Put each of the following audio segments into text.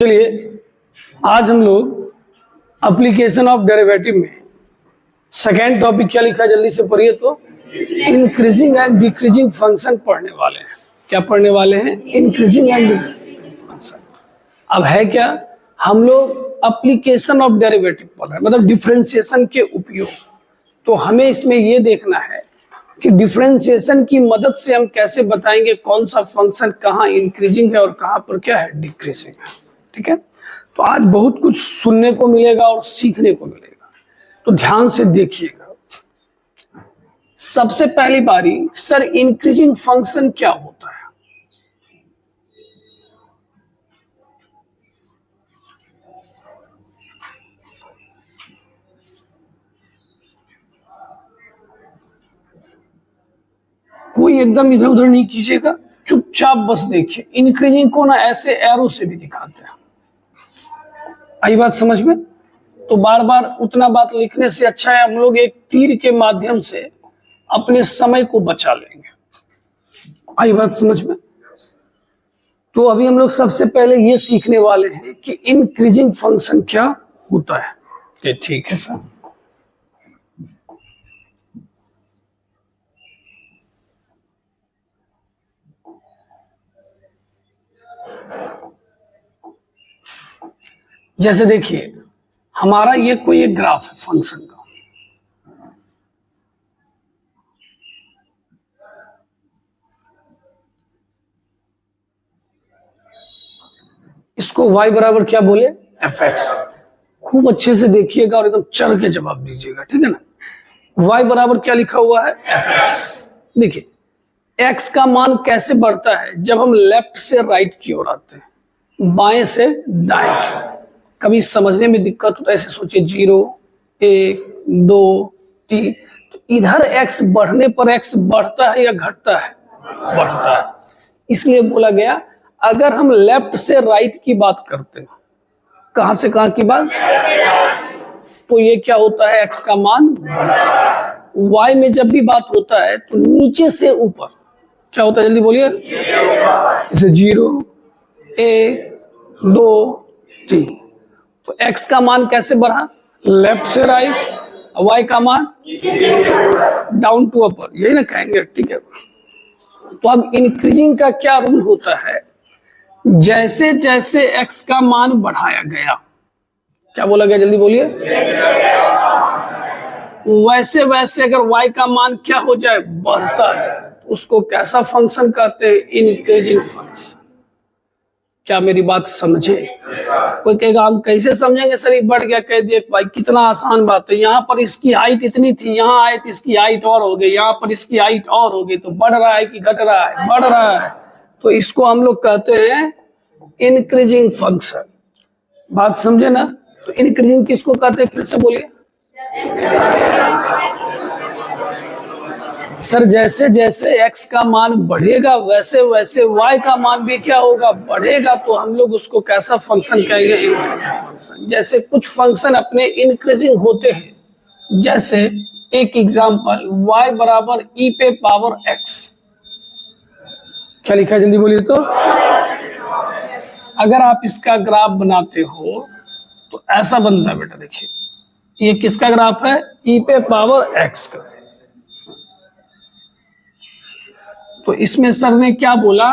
चलिए आज हम लोग एप्लीकेशन ऑफ डेरिवेटिव में सेकेंड टॉपिक क्या लिखा है जल्दी से पढ़िए तो इंक्रीजिंग एंड डिक्रीजिंग फंक्शन पढ़ने वाले हैं। क्या पढ़ने वाले हैं? Increasing and decreasing function. अब है क्या, हम लोग एप्लीकेशन ऑफ डेरिवेटिव पढ़ रहे हैं, मतलब डिफरेंशिएशन के उपयोग। तो हमें इसमें यह देखना है कि डिफरेंशिएशन की मदद से हम कैसे बताएंगे कौन सा फंक्शन कहाँ इंक्रीजिंग है और कहाँ पर क्या है डिक्रीजिंग है। ठीक है, तो आज बहुत कुछ सुनने को मिलेगा और सीखने को मिलेगा, तो ध्यान से देखिएगा। सबसे पहली बारी, सर इंक्रीजिंग फंक्शन क्या होता है? कोई एकदम इधर उधर नहीं कीजिएगा, चुपचाप बस देखिए। इंक्रीजिंग को ना ऐसे एरो से भी दिखाते हैं। आई बात समझ में? तो बार बार उतना बात लिखने से अच्छा है हम लोग एक तीर के माध्यम से अपने समय को बचा लेंगे। आई बात समझ में? तो अभी हम लोग सबसे पहले ये सीखने वाले हैं कि इंक्रीजिंग फंक्शन क्या होता है। ठीक है सर। जैसे देखिए हमारा ये कोई एक ग्राफ है फंक्शन का, इसको y बराबर क्या बोले? fx। खूब अच्छे से देखिएगा और एकदम चढ़ के जवाब दीजिएगा, ठीक है ना। y बराबर क्या लिखा हुआ है? fx। देखिए x का मान कैसे बढ़ता है जब हम लेफ्ट से राइट की ओर आते हैं, बाएं से दाएं की ओर। कभी समझने में दिक्कत होता है, ऐसे सोचिए 0 1 2 3, तो इधर x बढ़ने पर x बढ़ता है या घटता है? बढ़ता है। इसलिए बोला गया अगर हम लेफ्ट से राइट की बात करते हैं, कहां से कहां की बात, तो ये क्या होता है? x का मान बढ़ता है। y में जब भी बात होता है तो नीचे से ऊपर क्या होता है? जल्दी बोलिए। जैसे 0 1 2 3, तो x का मान कैसे बढ़ा? लेफ्ट से राइट। y का मान डाउन टू अपर, यही ना कहेंगे, ठीक है। तो अब इंक्रीजिंग का क्या रूल होता है? जैसे जैसे x का मान बढ़ाया गया, क्या बोला गया? जल्दी बोलिए। वैसे वैसे अगर y का मान क्या हो जाए? बढ़ता जाए, उसको कैसा फंक्शन कहते हैं? Increasing function. क्या मेरी बात समझे? कोई कहेगा हम कैसे समझेंगे सर, ये बढ़ गया। कह दिए भाई कितना आसान बात है, यहाँ पर इसकी हाइट इतनी थी, यहाँ आए तो इसकी हाइट और हो गई, यहाँ पर इसकी हाइट और हो गई, तो बढ़ रहा है कि घट रहा है? बढ़ रहा है। तो इसको हम लोग कहते हैं इंक्रीजिंग फंक्शन। बात समझे ना? तो इंक्रीजिंग किसको कहते हैं? फिर से बोलिए सर। जैसे जैसे x का मान बढ़ेगा वैसे वैसे y का मान भी क्या होगा? बढ़ेगा। तो हम लोग उसको कैसा फंक्शन कहेंगे? फंक्शन। जैसे कुछ फंक्शन अपने इंक्रीजिंग होते हैं, जैसे एक एग्जांपल y बराबर e पे पावर x। क्या लिखा है? जल्दी बोलिए तो। अगर आप इसका ग्राफ बनाते हो तो ऐसा बनता है बेटा। देखिए ये किसका ग्राफ है? e पे पावर x का। तो इसमें सर ने क्या बोला?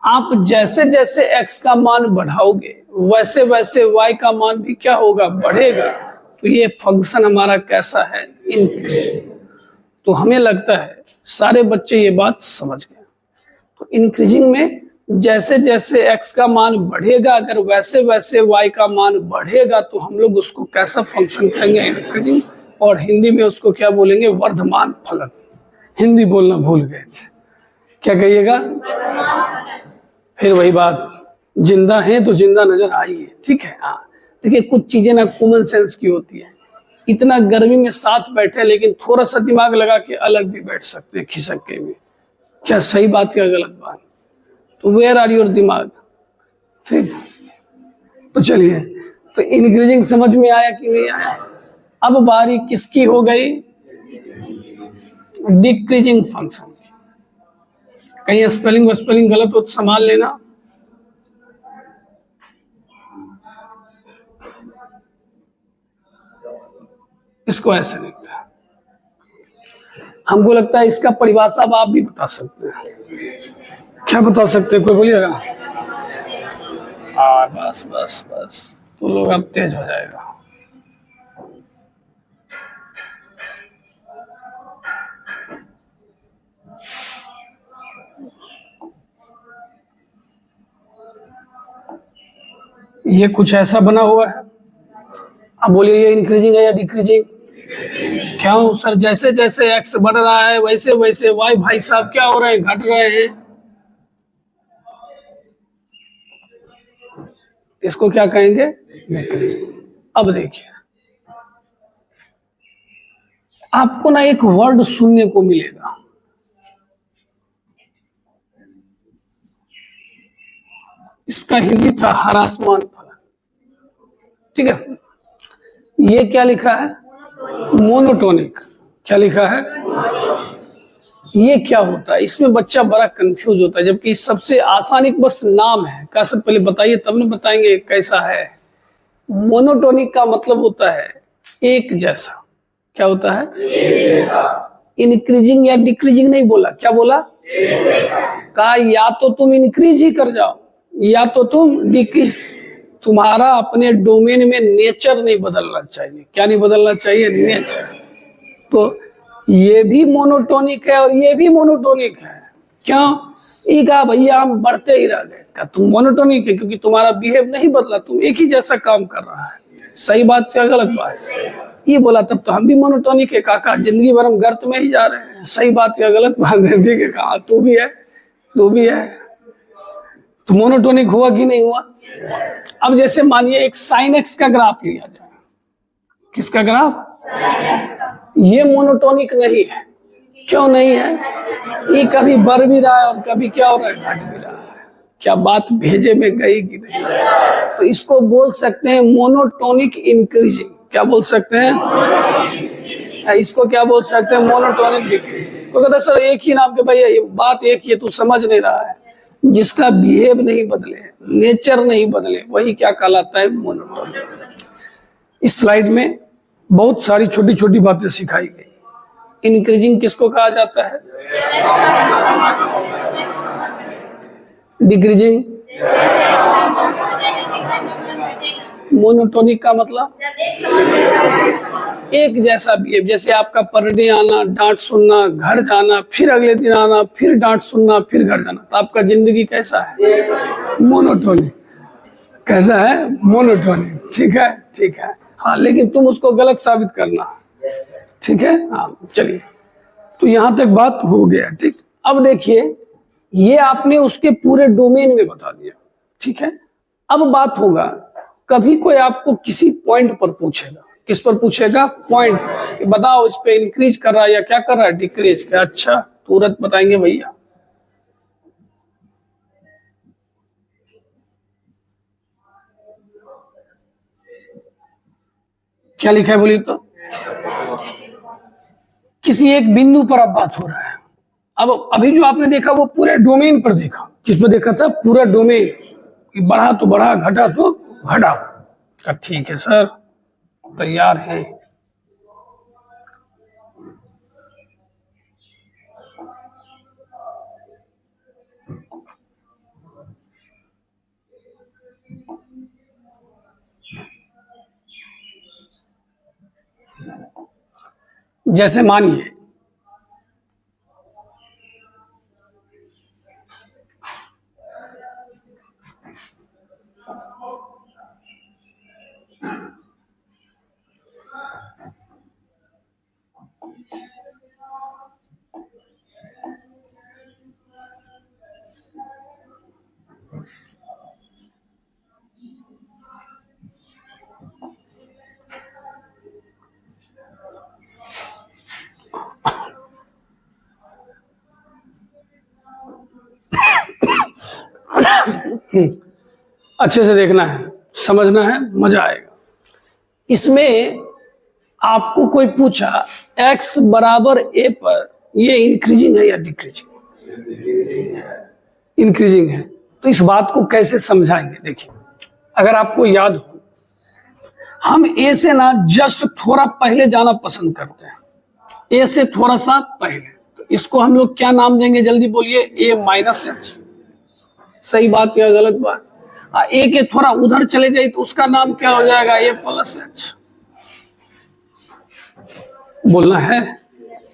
आप जैसे जैसे x का मान बढ़ाओगे वैसे वैसे y का मान भी क्या होगा? बढ़ेगा। तो ये फंक्शन हमारा कैसा है? इंक्रीजिंग। तो हमें लगता है सारे बच्चे ये बात समझ गए। तो इंक्रीजिंग में जैसे जैसे x का मान बढ़ेगा अगर वैसे वैसे y का मान बढ़ेगा तो हम लोग उसको कैसा फंक्शन कहेंगे? इंक्रीजिंग। और हिंदी में उसको क्या बोलेंगे? वर्धमान फलन। हिंदी बोलना भूल गए थे, क्या कहिएगा? फिर वही बात, जिंदा है तो जिंदा नजर आई है, ठीक है। हाँ देखिए कुछ चीजें ना कॉमन सेंस की होती है। इतना गर्मी में साथ बैठे लेकिन थोड़ा सा दिमाग लगा के अलग भी बैठ सकते हैं, खिसक के भी। क्या सही बात क्या गलत बात? तो वेयर आर योर दिमाग? ठीक, तो चलिए, तो इंक्रीजिंग समझ में आया कि नहीं आया? अब बारी किसकी हो गई? Decreasing function. कहीं स्पेलिंग गलत हो तो संभाल लेना। इसको ऐसे लिखते हैं। हमको लगता है इसका परिभाषा अब आप भी बता सकते हैं। क्या बता सकते हैं, कोई बोलिएगा? हाँ, बस बस बस, तो लोग अब तेज हो जाएगा। ये कुछ ऐसा बना हुआ है, अब बोलिए ये इंक्रीजिंग है या डिक्रीजिंग? क्यों सर? जैसे जैसे एक्स बढ़ रहा है वैसे वैसे वाई भाई साहब क्या हो रहे हैं, घट रहे हैं। इसको क्या कहेंगे? डिक्रीजिंग। अब देखिए, आपको ना एक वर्ड सुनने को मिलेगा, इसका हिंदी था हरासमान फलन। ठीक है, ये क्या लिखा है? मोनोटोनिक। क्या लिखा है? ये क्या होता है? इसमें बच्चा बड़ा कंफ्यूज होता है, जबकि सबसे आसानी बस नाम है। का सर पहले बताइए, तब न बताएंगे कैसा है। मोनोटोनिक का मतलब होता है एक जैसा। क्या होता है? एक जैसा। इंक्रीजिंग या डिक्रीजिंग नहीं बोला, क्या बोला? एक जैसा। कहा या तो तुम इंक्रीज ही कर जाओ या तो तुम डिक्रीज। तुम्हारा अपने डोमेन में नेचर नहीं बदलना चाहिए। क्या नहीं बदलना चाहिए? नेचर। तो ये भी मोनोटोनिक है और ये भी मोनोटोनिक है। क्यों? ये कहा भैया हम बढ़ते ही रह गए। कहा तुम मोनोटोनिक है क्योंकि तुम्हारा बिहेव नहीं बदला, तुम एक ही जैसा काम कर रहा है। सही बात या गलत बात? ये बोला तब तो हम भी मोनोटोनिक है काका, जिंदगी भर हम गर्त में ही जा रहे हैं। सही बात या गलत बात? ठीक है, कहा तू भी है, तू भी है। तो मोनोटोनिक हुआ कि नहीं हुआ? अब जैसे मानिए एक साइन एक्स का ग्राफ लिया जाए। किसका ग्राफ? ये मोनोटोनिक नहीं है। क्यों नहीं है? ये कभी बढ़ भी रहा है और कभी क्या हो रहा है, घट भी रहा है। क्या बात भेजे में गई कि नहीं? तो इसको बोल सकते हैं मोनोटोनिक इंक्रीजिंग। क्या बोल सकते हैं? इसको क्या बोल सकते हैं? Monotonic decreasing. तो कहता सर एक ही नाम के भैया, ये बात एक ही है, तू समझ नहीं रहा है। जिसका बिहेव नहीं बदले, नेचर नहीं बदले, वही क्या कहलाता है? मोनोटोनिक। इस स्लाइड में बहुत सारी छोटी छोटी बातें सिखाई गई। इंक्रीजिंग किसको कहा जाता है? डिक्रीजिंग? मोनोटोनिक का मतलब एक जैसा बिहेव। जैसे आपका पर डे आना, डांट सुनना, घर जाना, फिर अगले दिन आना, फिर डांट सुनना, फिर घर जाना, तो आपका जिंदगी कैसा है? मोनोटोनिक। कैसा है? मोनोटोनिक। ठीक है, ठीक है। हाँ, लेकिन तुम उसको गलत साबित करना। ठीक है, हाँ चलिए, तो यहां तक बात हो गया। ठीक, अब देखिए ये आपने उसके पूरे डोमेन में बता दिया। ठीक है, अब बात होगा, कभी कोई आपको किसी पॉइंट पर पूछेगा। किस पर पूछेगा? पॉइंट। कि बताओ इस पे इंक्रीज कर रहा है या क्या कर रहा है? डिक्रीज। क्या? अच्छा, तुरंत बताएंगे भैया। क्या लिखा है बोलिए तो? किसी एक बिंदु पर अब बात हो रहा है। अब अभी जो आपने देखा वो पूरे डोमेन पर देखा। किस पर देखा था? पूरा डोमेन। बढ़ा तो बढ़ा, घटा तो घटा। ठीक है सर, तैयार है। जैसे मानिए अच्छे से देखना है, समझना है, मजा आएगा। इसमें आपको कोई पूछा x बराबर a पर ये इंक्रीजिंग है या डिक्रीजिंग? इंक्रीजिंग है। तो इस बात को कैसे समझाएंगे? देखिए, अगर आपको याद हो हम ए से ना जस्ट थोड़ा पहले जाना पसंद करते हैं, ए से थोड़ा सा पहले, तो इसको हम लोग क्या नाम देंगे, जल्दी बोलिए, ए माइनस एच। सही बात या गलत बात? ए के थोड़ा उधर चले जाए तो उसका नाम क्या हो जाएगा, ए प्लस एच। बोलना है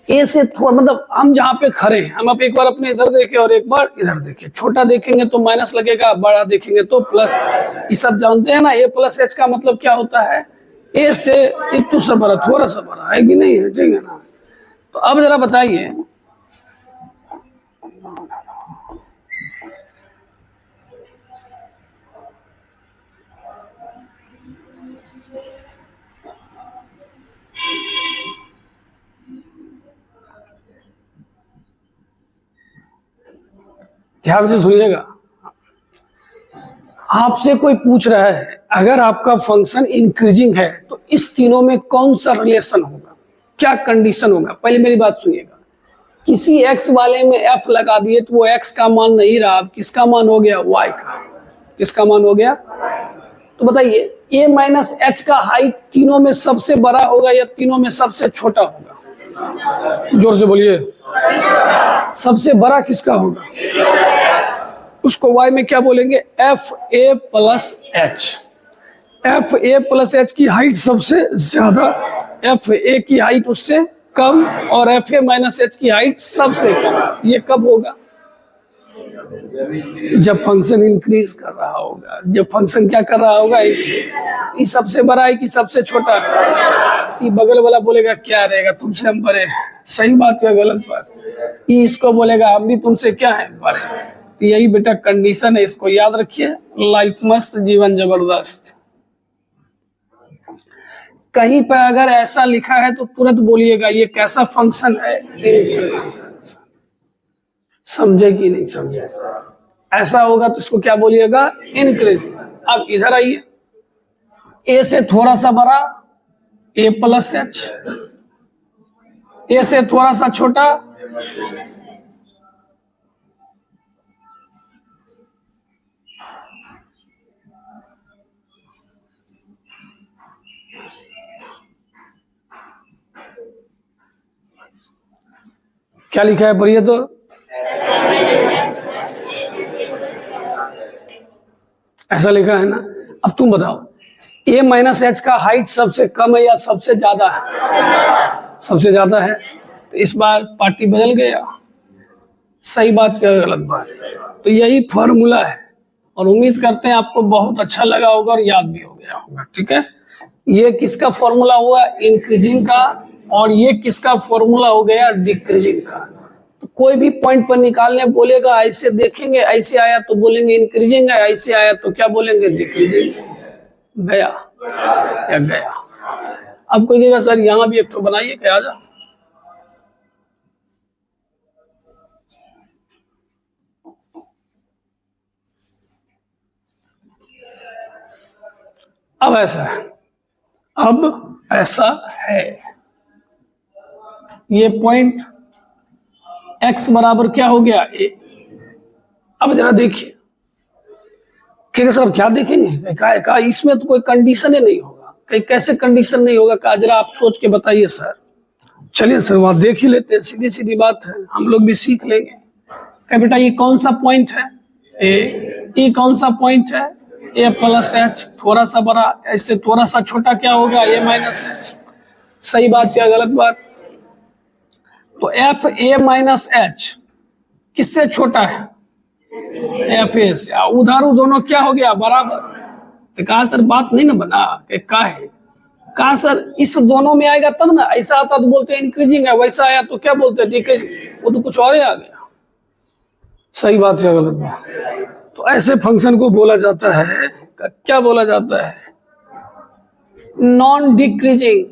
ए से थोड़ा, मतलब हम जहां पे खड़े हैं, हम आप एक बार अपने इधर देखें और एक बार इधर देखें, छोटा देखेंगे तो माइनस लगेगा, बड़ा देखेंगे तो प्लस। ये सब जानते हैं ना, ए प्लस एच का मतलब क्या होता है, ए से एक तो सा बड़ा, थोड़ा सा बड़ा है कि नहीं है, ठीक है ना। तो अब जरा बताइए, ध्यान से सुनिएगा, आपसे कोई पूछ रहा है अगर आपका फंक्शन इंक्रीजिंग है तो इस तीनों में कौन सा रिलेशन होगा, क्या कंडीशन होगा। पहले मेरी बात सुनिएगा, किसी x वाले में f लगा दिए तो वो x का मान नहीं रहा, अब किसका मान हो गया, y का। किसका मान हो गया, तो बताइए a माइनस एच का हाइट तीनों में सबसे बड़ा होगा या तीनों में सबसे छोटा होगा, जोर से बोलिए। सबसे बड़ा किसका होगा, उसको y में क्या बोलेंगे, F A plus H. F A plus H की हाइट सबसे ज्यादा, एफ ए की हाइट उससे कम, और एफ ए माइनस एच की हाइट सबसे कम। ये कब होगा, जब फंक्शन इंक्रीज कर रहा होगा, जब फंक्शन क्या कर रहा होगा, ये सबसे बड़ा है कि सबसे छोटा है। ये बगल वाला बोलेगा क्या रहेगा, तुमसे हम बड़े। सही बात या गलत बात? ये इसको बोलेगा हम भी तुमसे क्या है, बड़े। तो यही बेटा कंडीशन है, इसको याद रखिए। लाइफ मस्त, जीवन जबरदस्त। कहीं पर अगर ऐसा लिखा है तो तुरंत बोलिएगा ये कैसा फंक्शन है, समझे कि नहीं समझे। ऐसा होगा तो इसको क्या बोलिएगा, इनक्रीजिंग। अब इधर आइए, ए से थोड़ा सा बड़ा ए प्लस एच, ए से थोड़ा सा छोटा क्या लिखा है, पढ़िए तो। ऐसा लिखा है ना। अब तुम बताओ, ए माइनस एच का हाइट सबसे कम है या सबसे ज्यादा है, सबसे ज्यादा है। तो इस बार पार्टी बदल गया। सही बात क्या गलत बात? तो यही फॉर्मूला है, और उम्मीद करते हैं आपको बहुत अच्छा लगा होगा और याद भी हो गया होगा, ठीक है। ये किसका फॉर्मूला हुआ, इंक्रीजिंग का, और ये किसका फॉर्मूला हो गया, डिक्रीजिंग का। तो कोई भी पॉइंट पर निकालने बोलेगा, ऐसे देखेंगे, ऐसे आया तो बोलेंगे इंक्रीजिंग है, ऐसे आया तो क्या बोलेंगे, डिक्रीजिंग। गया या गया। अब कोई कहेगा सर यहाँ भी एक तो बनाइए, क्या जा। अब ऐसा है, अब ऐसा है, ये पॉइंट x बराबर क्या हो गया, a। अब जरा देखिए, ठीक है सर, अब क्या देखेंगे, कहा इसमें तो कोई कंडीशन ही नहीं होगा। कहीं कैसे कंडीशन नहीं होगा, कहा जरा आप सोच के बताइए सर। चलिए सर वहां देख ही लेते हैं, सीधी सीधी बात है, हम लोग भी सीख लेंगे। क्या बेटा ये कौन सा पॉइंट है, ए। ये कौन सा पॉइंट है, ए प्लस एच, थोड़ा सा बड़ा, इससे थोड़ा सा छोटा क्या होगा, ए माइनस एच। सही बात या गलत बात? तो एफ ए माइनस एच किससे छोटा है, एफ ए से। उधर दोनों क्या हो गया, बराबर। तो कहा सर बात नहीं ना बना, का है, कहा सर इस दोनों में आएगा तब ना, ऐसा आता तो बोलते हैं इंक्रीजिंग है, वैसा आया तो क्या बोलते हैं डिक्रीजिंग, वो तो कुछ और ही आ गया। सही बात या गलत बात? तो ऐसे फंक्शन को बोला जाता है, क्या बोला जाता है, नॉन डिक्रीजिंग।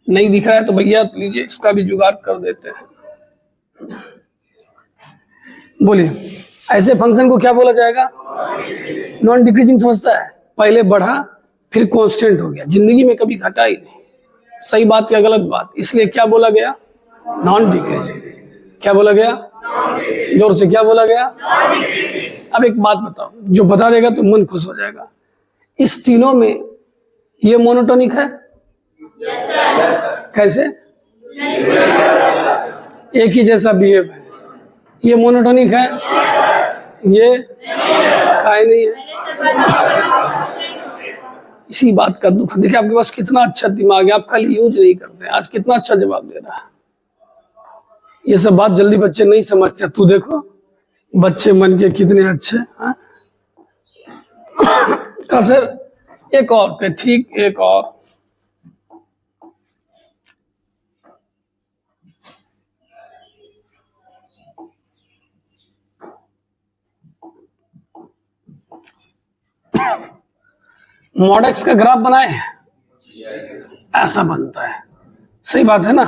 नहीं दिख रहा है तो भैया लीजिए, इसका भी जुगाड़ कर देते हैं। बोलिए ऐसे फंक्शन को क्या बोला जाएगा, नॉन डिक्रीजिंग। समझता है, पहले बढ़ा फिर कांस्टेंट हो गया, जिंदगी में कभी घटा ही नहीं। सही बात या गलत बात? इसलिए क्या बोला गया, नॉन डिक्रीजिंग। क्या बोला गया, जोर से क्या बोला गया? अब एक बात बताओ, जो बता देगा तो मन खुश हो जाएगा। इस तीनों में ये मोनोटोनिक है? कैसे? एक ही जैसा बिहेव है। ये मोनोटोनिक है? ये काय नहीं है। इसी बात का दुख। देखिए आपके पास कितना अच्छा दिमाग है, आप खाली यूज नहीं करते। आज कितना अच्छा जवाब दे रहा है। ये सब बात जल्दी बच्चे नहीं समझते। तू देखो बच्चे मन के कितने अच्छे। का सर एक और के, ठीक एक और। मॉडेक्स का ग्राफ बनाए, ऐसा बनता है। सही बात है ना?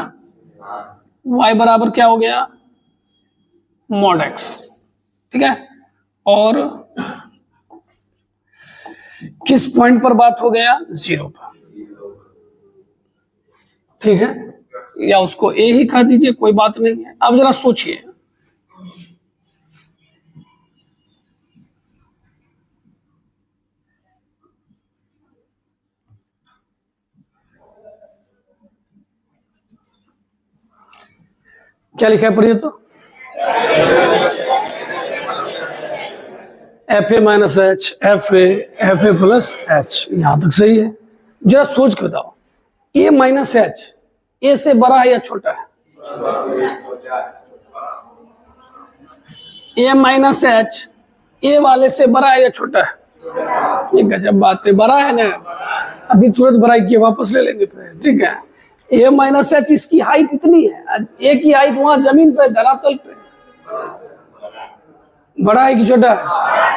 y बराबर क्या हो गया? मॉडेक्स। ठीक है, और किस पॉइंट पर बात हो गया? 0 पर। ठीक है, या उसको a ही कह दीजिए, कोई बात नहीं है। अब जरा सोचिए, क्या लिखा है, पढ़िए तो। FA minus H, FA plus H, यहां तक सही है। जरा सोच के बताओ, A माइनस एच A से बड़ा है या छोटा है? A माइनस एच A वाले से बड़ा है या छोटा है? ये गजब बात है, बड़ा है ना। अभी तुरंत बड़ा किए वापस ले लेंगे फिर। ठीक है, A माइनस एच, इसकी हाइट कितनी है? A की हाइट वहां जमीन पे, धरातल पे। बड़ा है कि छोटा है?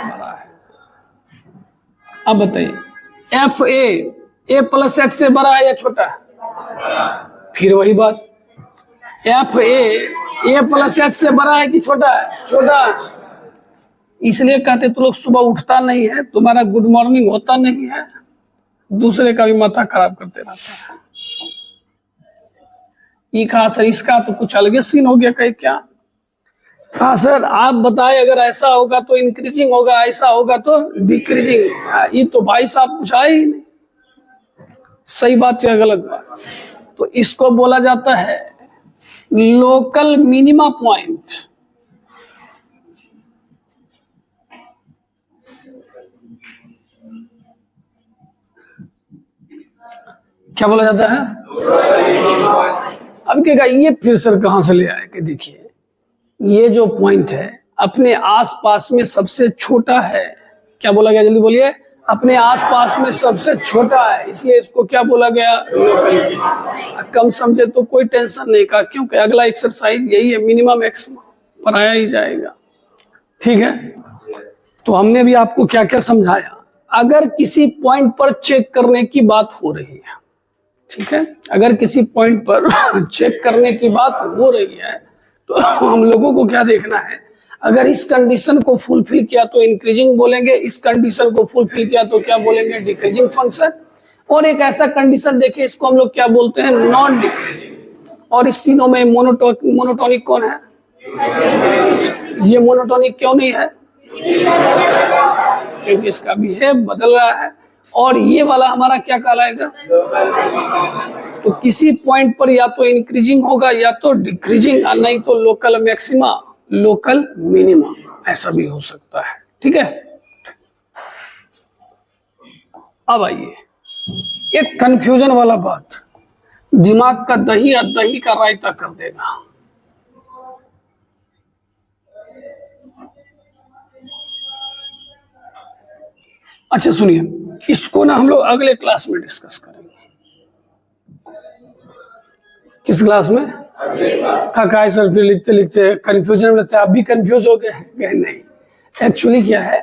बड़ा है। अब बताइए, FA A प्लस एच से बड़ा है या छोटा है? फिर वही बात, FA A प्लस एच से बड़ा है कि छोटा है? छोटा। इसलिए कहते तो लोग सुबह उठता नहीं है, तुम्हारा गुड मॉर्निंग होता नहीं है, दूसरे का भी माथा खराब करते रहता है। ये कहा सर, इसका तो कुछ अलग सीन हो गया। कहे क्या? हाँ सर, आप बताए अगर ऐसा होगा तो इंक्रीजिंग होगा, ऐसा होगा तो डिक्रीजिंग। ये तो भाई साहब पूछा ही नहीं। सही बात या गलत बात? तो इसको बोला जाता है लोकल मिनिमा पॉइंट। क्या बोला जाता है? अब कहेगा ये फिर सर कहां से ले आए? कि देखिए, ये जो पॉइंट है अपने आसपास में सबसे छोटा है। क्या बोला गया? जल्दी बोलिए। अपने आसपास में सबसे छोटा है, इसलिए इसको क्या बोला गया? लोकल। कम समझे तो कोई टेंशन नहीं का, क्योंकि अगला एक्सरसाइज यही है, मिनिमम मैक्सिमम पढ़ाया ही जाएगा। ठीक है, तो हमने भी आपको क्या क्या समझाया। अगर किसी पॉइंट पर चेक करने की बात हो रही है, ठीक है, अगर किसी पॉइंट पर चेक करने की बात हो रही है, तो हम लोगों को क्या देखना है? अगर इस कंडीशन को फुलफिल किया तो इंक्रीजिंग बोलेंगे, इस कंडीशन को फुलफिल किया तो क्या बोलेंगे? Decreasing function. और एक ऐसा कंडीशन देखिए, इसको हम लोग क्या बोलते हैं? Non decreasing. और इस तीनों में मोनोटोनिक कौन है? ये मोनोटोनिक क्यों नहीं है? क्योंकि इसका बिहेव बदल रहा है। और ये वाला हमारा क्या कहलाएगा? तो किसी पॉइंट पर या तो इंक्रीजिंग होगा या तो डिक्रीजिंग, नहीं तो लोकल मैक्सिमा, लोकल मिनिमा, ऐसा भी हो सकता है। ठीक है, अब आइए एक कंफ्यूजन वाला बात, दिमाग का दही या दही का रायता कर देगा। अच्छा सुनिए, इसको ना हम लोग अगले क्लास में डिस्कस करेंगे। किस क्लास में? का सर फिर लिखते लिखते कंफ्यूजन में लगता है, आप भी कंफ्यूज हो गए? नहीं, एक्चुअली क्या है,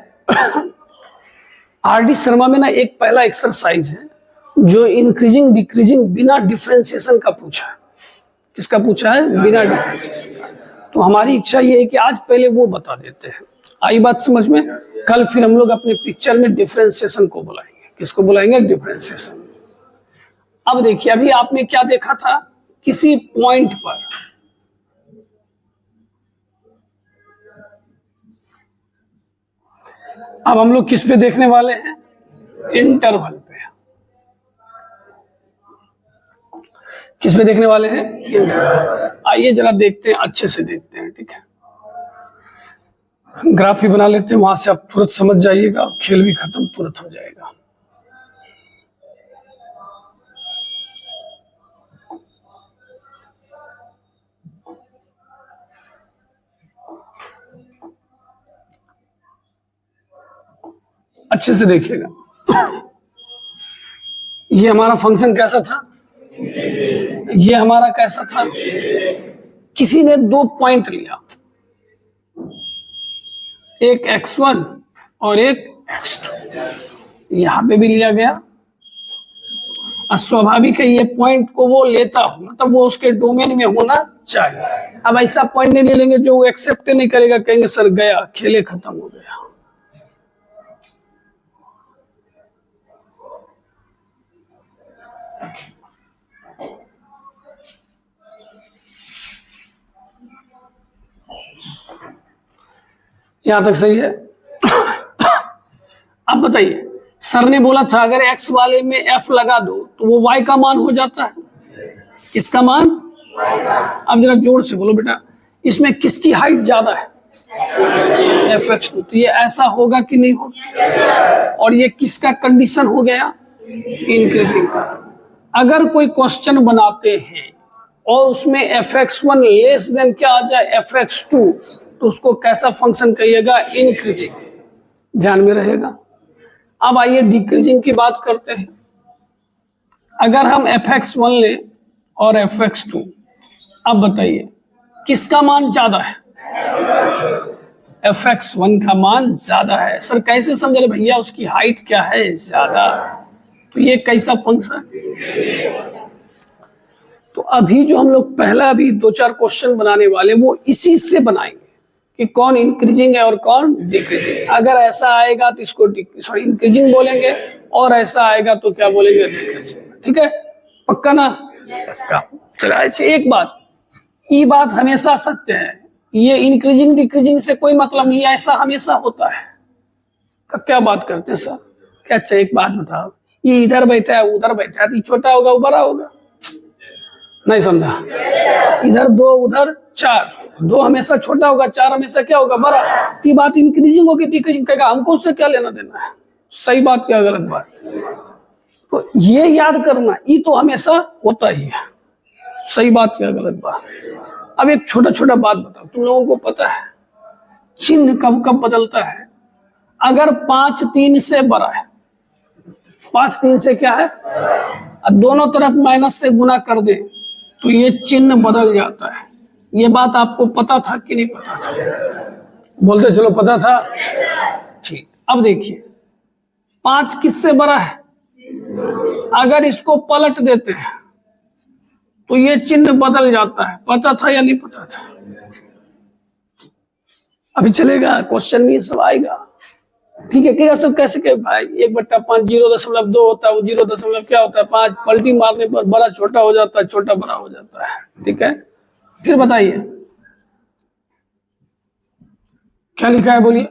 आरडी शर्मा में ना एक पहला एक्सरसाइज है जो इंक्रीजिंग डिक्रीजिंग बिना डिफरेंशिएशन का पूछा है। किसका पूछा है? बिना डिफरेंशिएशन का। तो हमारी इच्छा ये है कि आज पहले वो बता देते हैं। आई बात समझ में? कल फिर हम लोग अपने पिक्चर में डिफरेंशिएशन को बुलाएंगे। किसको बुलाएंगे? डिफरेंशिएशन। अब देखिए, अभी आपने क्या देखा था? किसी पॉइंट पर अब हम लोग किस पे देखने वाले हैं? इंटरवल पे। किस पे देखने वाले हैं? इंटरवल। आइए जरा देखते हैं, अच्छे से देखते हैं, ठीक है। ग्राफ ही बना लेते हैं, वहां से आप तुरंत समझ जाइएगा और खेल भी खत्म तुरंत हो जाएगा। अच्छे से देखिएगा। ये हमारा फंक्शन कैसा था? ये हमारा कैसा था? किसी ने 2 पॉइंट लिया, एक x1 और एक x2, यहां पे भी लिया गया। और स्वाभाविक है ये पॉइंट को वो लेता हो, मतलब वो उसके डोमेन में होना चाहिए। अब ऐसा पॉइंट नहीं ले लेंगे जो वो एक्सेप्ट नहीं करेगा, कहेंगे सर गया, खेले खत्म हो गया। यहां तक सही है? अब बताइए, सर ने बोला था अगर x वाले में f लगा दो तो वो y का मान हो जाता है। किसका मान? अब जरा जोर से बोलो बेटा, इसमें किसकी हाइट ज्यादा है? fx2। तो ये ऐसा होगा कि नहीं होगा? और ये किसका कंडीशन हो गया? इंक्रीजिंग का। अगर कोई क्वेश्चन बनाते हैं और उसमें fx1 लेस देन क्या आ जाए? fx2, तो उसको कैसा फंक्शन कहिएगा? इंक्रीजिंग। ध्यान में रहेगा। अब आइए डिक्रीजिंग की बात करते हैं। अगर हम fx1 ले और fx2, अब बताइए किसका मान ज्यादा है? fx1 का मान ज्यादा है। सर कैसे समझ रहे भैया? उसकी हाइट क्या है? ज्यादा। तो ये कैसा फंक्शन? तो अभी जो हम लोग पहला अभी 2-4 क्वेश्चन बनाने वाले वो इसी से बनाएंगे कि कौन इंक्रीजिंग है और कौन डिक्रीजिंग। अगर ऐसा आएगा तो इसको इंक्रीजिंग बोलेंगे, और ऐसा आएगा तो क्या बोलेंगे? डिक्रीजिंग। ठीक है, पक्का ना? पक्का। चला। एक बात, ये बात हमेशा सत्य है, ये इंक्रीजिंग डिक्रीजिंग से कोई मतलब नहीं, ऐसा हमेशा होता है। क्या बात करते हैं सर? क्या? अच्छा एक बात बताओ, ये इधर बैठा है उधर बैठा है, तो छोटा होगा वो बड़ा होगा? नहीं समझा? इधर 2 उधर 4, 2 हमेशा छोटा होगा, 4 हमेशा क्या होगा? बड़ा। तो बात इंक्रीजिंग होगी, डिक्रीजिंग कहेगा हमको उससे क्या लेना देना है? सही बात क्या गलत बात? तो ये याद करना, ये तो हमेशा होता ही है। सही बात क्या गलत बात? अब एक छोटा छोटा बात बताओ, तुम लोगों को पता है चिन्ह कब कब बदलता है? अगर 5 3 से बड़ा है, 5 3 से क्या है, और दोनों तरफ माइनस से गुना कर दे तो ये चिन्ह बदल जाता है। ये बात आपको पता था कि नहीं पता था? बोलते चलो पता था। ठीक, अब देखिए 5 किससे बड़ा है? अगर इसको पलट देते हैं तो ये चिन्ह बदल जाता है। पता था या नहीं पता था? अभी चलेगा, क्वेश्चन में सब आएगा। ठीक है, कैसे के भाई 1/5 0.2 होता है, वो 0. क्या होता है 5, पलटी मारने पर बड़ा छोटा हो जाता है, छोटा बड़ा हो जाता है। ठीक है, फिर बताइए क्या लिखा है, बोलिए।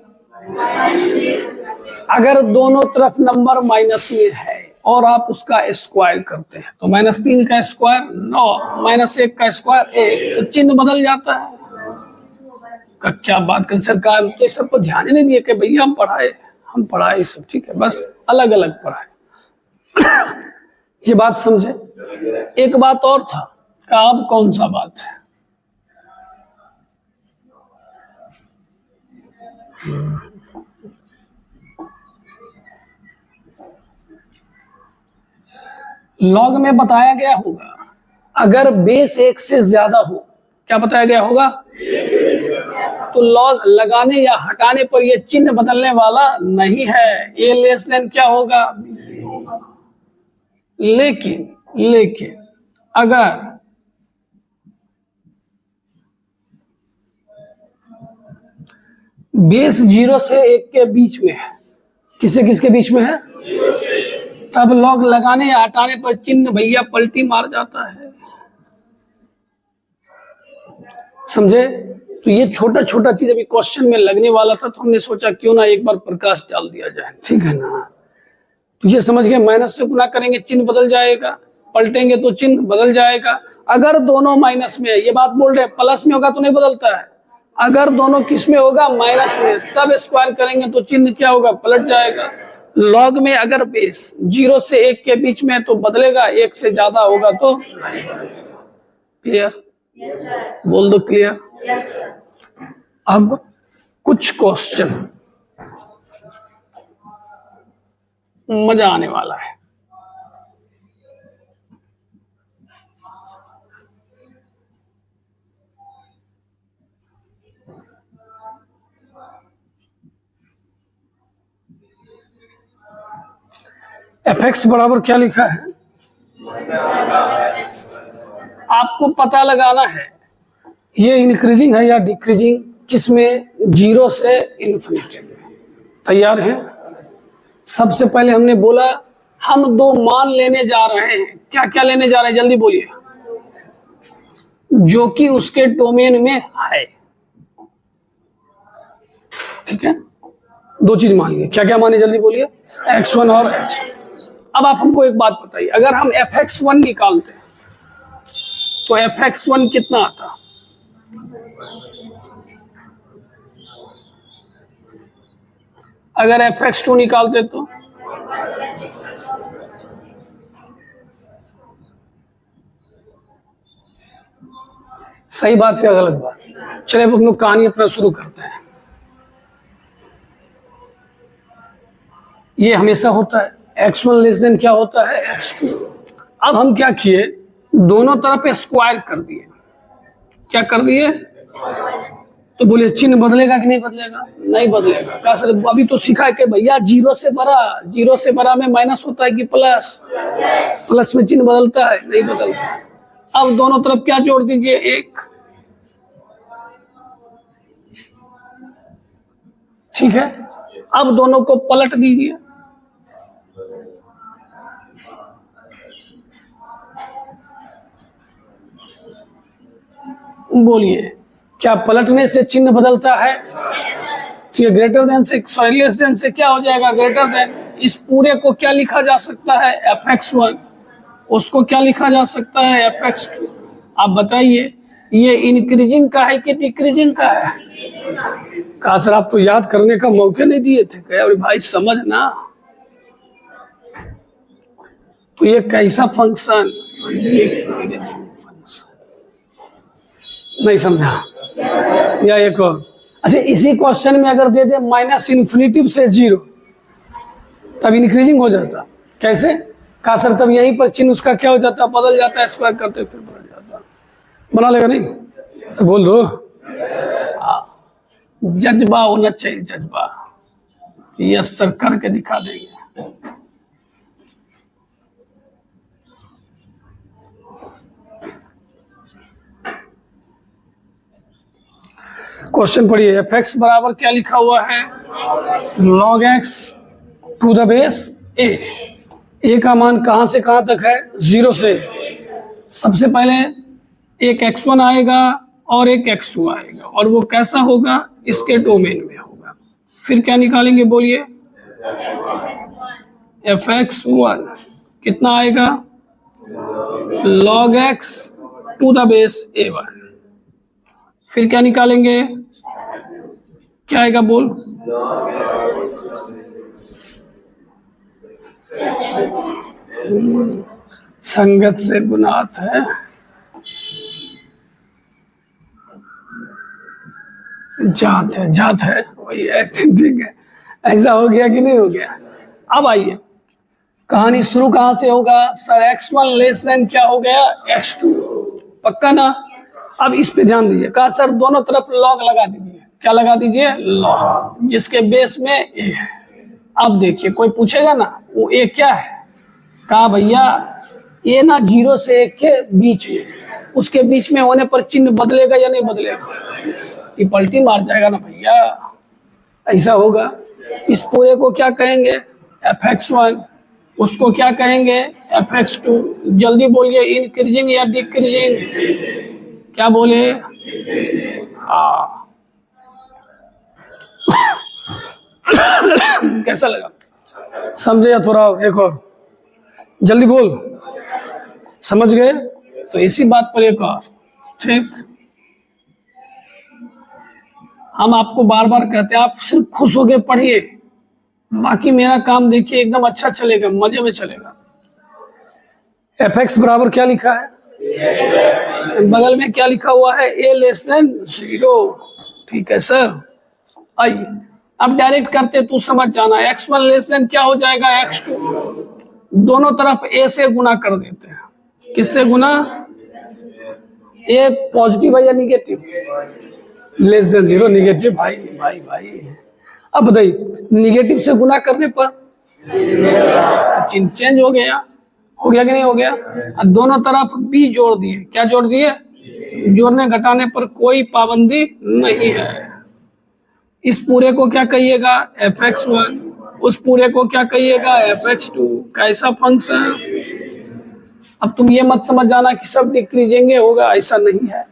अगर दोनों तरफ नंबर माइनस में है और आप उसका स्क्वायर करते हैं तो -3 का स्क्वायर 9, -1 का स्क्वायर 1, तो चिन्ह बदल जाता है। क्या बात कर सरकार, तो इस सब पर ध्यान ही नहीं दिए कि भैया हम पढ़ाए सब, ठीक है, बस अलग अलग पढ़ाए। ये बात समझे। एक बात और था, अब कौन सा बात है? लॉग में बताया गया होगा अगर बेस 1 से ज्यादा हो, क्या बताया गया होगा? तो लॉग लगाने या हटाने पर यह चिन्ह बदलने वाला नहीं है। ए लेस देन क्या होगा? लेकिन अगर बेस 0 से 1 के बीच में है, किसके बीच में है, तब लॉग लगाने या हटाने पर चिन्ह भैया पलटी मार जाता है। समझे? तो ये छोटा छोटा चीज अभी क्वेश्चन में लगने वाला था, तो हमने सोचा क्यों ना एक बार प्रकाश डाल दिया जाए, ठीक है ना? तो ये समझ गए, माइनस से गुना करेंगे चिन्ह बदल जाएगा, पलटेंगे तो चिन्ह बदल जाएगा। अगर दोनों माइनस में है, ये बात बोल रहे हैं, प्लस में होगा तो नहीं बदलता है। अगर दोनों किस में होगा, माइनस में, तब स्क्वायर करेंगे तो चिन्ह क्या होगा, पलट जाएगा। लॉग में अगर बेस 0 से 1 के बीच में है तो बदलेगा, 1 से ज्यादा होगा तो नहीं बदलेगा। क्लियर? बोल दो क्लियर। अब कुछ क्वेश्चन मजा आने वाला है। fx बराबर क्या लिखा है, आपको पता लगाना है ये इंक्रीजिंग है या डिक्रीजिंग, किसमें, 0 से इन्फिनिटी में। तैयार है? सबसे पहले हमने बोला हम दो मान लेने जा रहे हैं। क्या क्या लेने जा रहे हैं, जल्दी बोलिए। जो कि उसके डोमेन में है, ठीक है? दो चीज मान लिए, क्या क्या माने, जल्दी बोलिए। x1 और x2। अब आप हमको एक बात बताइए, अगर हम fx1 निकालते हैं तो fx1 कितना आता? अगर fx2 निकालते तो सही बात है, गलत बात? चलिए अब हम लोग कहानी अपना शुरू करते हैं। ये हमेशा होता है, x1 लेस देन क्या होता है, x2। अब हम क्या किए, दोनों तरफ स्क्वायर कर दिए। क्या कर दिए? तो बोलिए चिन्ह बदलेगा कि नहीं बदलेगा? नहीं बदलेगा। कहा सर अभी तो सीखा है कि भैया 0 से बड़ा में माइनस होता है कि प्लस, प्लस में चिन्ह बदलता है, नहीं बदलता है। अब दोनों तरफ क्या जोड़ दीजिए, 1, ठीक है? अब दोनों को पलट दीजिए, बोलिए क्या पलटने से चिन्ह बदलता है? ठीक है, ग्रेटर देन से, सॉरी लेस देन से क्या हो जाएगा, ग्रेटर देन। इस पूरे को क्या लिखा जा सकता है, fx1, उसको क्या लिखा जा सकता है, fx2। आप बताइए ये इंक्रीजिंग का है कि डिक्रीजिंग का है? कहा सर आप तो याद करने का मौके नहीं दिए थे। कहे अरे भाई समझना, तो ये कैसा फंक्शन, नहीं समझा? या एक और, अच्छा इसी क्वेश्चन में अगर दे दे माइनस इन्फिनिटी से 0, तब इंक्रीजिंग हो जाता। कैसे? कहा सर तब यहीं पर चिन्ह उसका क्या हो जाता, बदल जाता है, स्क्वायर करते फिर बदल जाता। बना लेगा नहीं? तो बोल दो। जज्बा होना चाहिए, जज्बा। यस सर करके दिखा देंगे। क्वेश्चन पढ़िए, fx बराबर क्या लिखा हुआ है, log x to the base a। a का मान कहां से कहां तक है, 0 से। सबसे पहले एक x1 आएगा और एक x2 आएगा, और वो कैसा होगा, इसके डोमेन में होगा। फिर क्या निकालेंगे, बोलिए। fx1 कितना आएगा, log x to the base a1। फिर क्या निकालेंगे, क्या आएगा, बोल। संगत से गुनात है, जात है, जात है वही है, ठीक है। ऐसा हो गया कि नहीं हो गया? अब आइए, कहानी शुरू कहां से होगा, सर x1 लेस देन क्या हो गया, x2। पक्का ना? अब इस पे ध्यान दीजिए। कहा सर दोनों तरफ लॉग लगा दीजिए। क्या लगा दीजिए, लॉग, जिसके बेस में a है। अब देखिए कोई पूछेगा ना वो a क्या है, कहा भैया a ना 0 से 1 के बीच में, उसके बीच में होने पर चिन्ह बदलेगा या नहीं बदलेगा? ये पलटी मार जाएगा ना भैया, ऐसा होगा। इस पूरे को क्या कहेंगे, fx1, उसको क्या कहेंगे, fx2। जल्दी बोलिए, इंक्रीजिंग या डिक्रीजिंग? क्या बोले, हाँ कैसा लगा, समझे या थोड़ा एक और जल्दी बोल, समझ गए? तो इसी बात पर एक और, ठीक, हम आपको बार बार कहते हैं आप सिर्फ खुश होके पढ़िए, बाकी मेरा काम देखिए, एकदम अच्छा चलेगा, मजे में चलेगा। fx बराबर क्या लिखा है, बगल में क्या लिखा हुआ है, a लेस देन 0, ठीक है सर। आइए अब डायरेक्ट करते, तू समझ जाना, x1 लेस देन क्या हो जाएगा, x2, दोनों तरफ a से गुना कर देते हैं, किससे गुना, a पॉजिटिव है या निगेटिव, लेस देन 0 निगेटिव, भाई भाई भाई। अब बताइए निगेटिव से गुना करने पर तो चिन्ह चेंज हो गया कि नहीं हो गया, और दोनों तरफ b जोड़ दिए, क्या जोड़ दिए, जोड़ने घटाने पर कोई पाबंदी नहीं है। इस पूरे को क्या कहिएगा, fx1, उस पूरे को क्या कहिएगा, fx2, कैसा फंक्शन। अब तुम ये मत समझ जाना कि सब डिक्रीजिंग होगा, ऐसा नहीं है।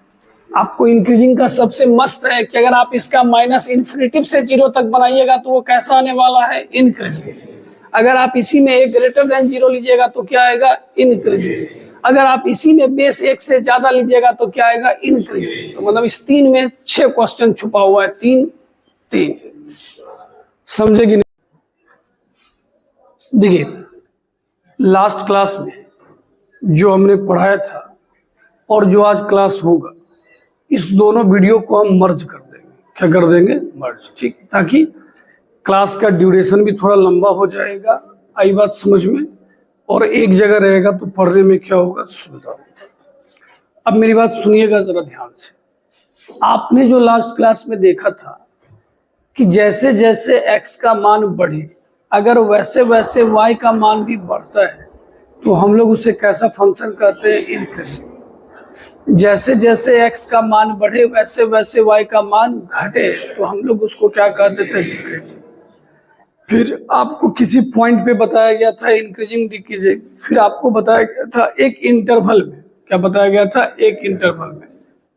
आपको इंक्रीजिंग का सबसे मस्त है कि अगर आप इसका माइनस इन्फिनिटिव से 0 तक बनाइएगा तो वो कैसा आने वाला है, इंक्रीजिंग। अगर आप इसी में एक ग्रेटर देन 0 लीजिएगा तो क्या आएगा, इंक्रीजिंग। अगर आप इसी में बेस 1 से ज्यादा लीजिएगा तो क्या आएगा, इंक्रीजिंग। तो मतलब इस 3 में 6 क्वेश्चन छुपा हुआ है, 3 3, समझे कि नहीं? देखिए लास्ट क्लास में जो हमने पढ़ाया था और जो आज क्लास होगा, इस दोनों वीडियो को हम मर्ज कर देंगे। क्या कर देंगे, मर्ज, ठीक, ताकि क्लास का ड्यूरेशन भी थोड़ा लंबा हो जाएगा, आई बात समझ में, और एक जगह रहेगा तो पढ़ने में क्या होगा, सुविधा होगा। अब मेरी बात सुनिएगा जरा ध्यान से। आपने जो लास्ट क्लास में देखा था कि जैसे जैसे x का मान बढ़े, अगर वैसे वैसे y का मान भी बढ़ता है तो हम लोग उसे कैसा फंक्शन कहते हैं, इंक्रीजिंग। जैसे जैसे x का मान बढ़े वैसे वैसे y का मान घटे तो हम लोग उसको क्या कहते थे, डिक्रीजिंग। फिर आपको किसी पॉइंट पे बताया गया था इंक्रीजिंग डिक्रीजिंग, फिर आपको बताया गया था एक इंटरवल में, क्या बताया गया था, एक इंटरवल में।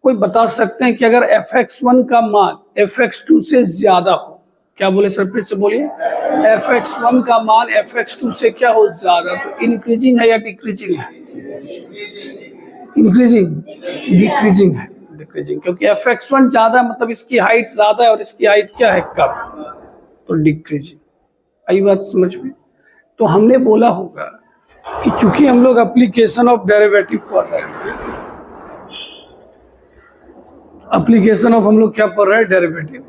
कोई बता सकते हैं कि अगर fx1 का मान fx2 से ज्यादा हो, क्या बोले सर, फिर से बोलिए, fx1 का मान fx2 से क्या हो, ज्यादा, तो इंक्रीजिंग है या डिक्रीजिंग है, इंक्रीजिंग, डिक्रीजिंग है, डिक्रीजिंग, क्योंकि fx1 ज्यादा मतलब इसकी हाइट ज्यादा है और इसकी हाइट क्या है, कम, तो डिक्रीजिंग। आई बात समझ में? तो हमने बोला होगा कि चूंकि हम लोग एप्लीकेशन ऑफ डेरिवेटिव पढ़ रहे हैं, एप्लीकेशन ऑफ हम लोग क्या पढ़ रहे हैं, डेरिवेटिव,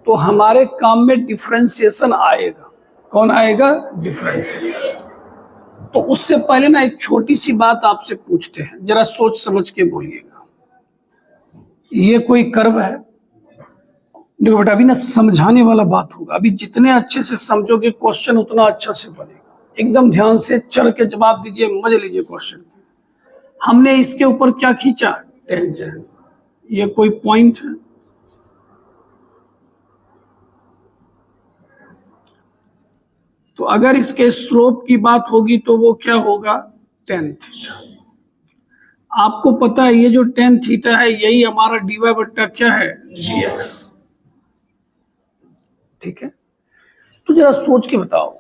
तो हमारे काम में डिफरेंशिएशन आएगा। कौन आएगा, डिफरेंशिएशन। तो उससे पहले ना एक छोटी सी बात आपसे पूछते हैं, जरा सोच समझ के बोलिएगा। ये कोई कर्व है, देखो बेटा अभी ना समझाने वाला बात होगा, अभी जितने अच्छे से समझोगे क्वेश्चन उतना अच्छा से बनेगा। एकदम ध्यान से चढ़ के जवाब दीजिए, मजे लीजिए क्वेश्चन। हमने इसके ऊपर क्या खींचा, टेंजेंट। ये कोई पॉइंट है, तो अगर इसके स्लोप की बात होगी तो वो क्या होगा, tan थीटा। आपको पता है ये जो tan थीटा है यही हमारा dy बट्टा क्या है, dx, ठीक है। तो जरा सोच के बताओ,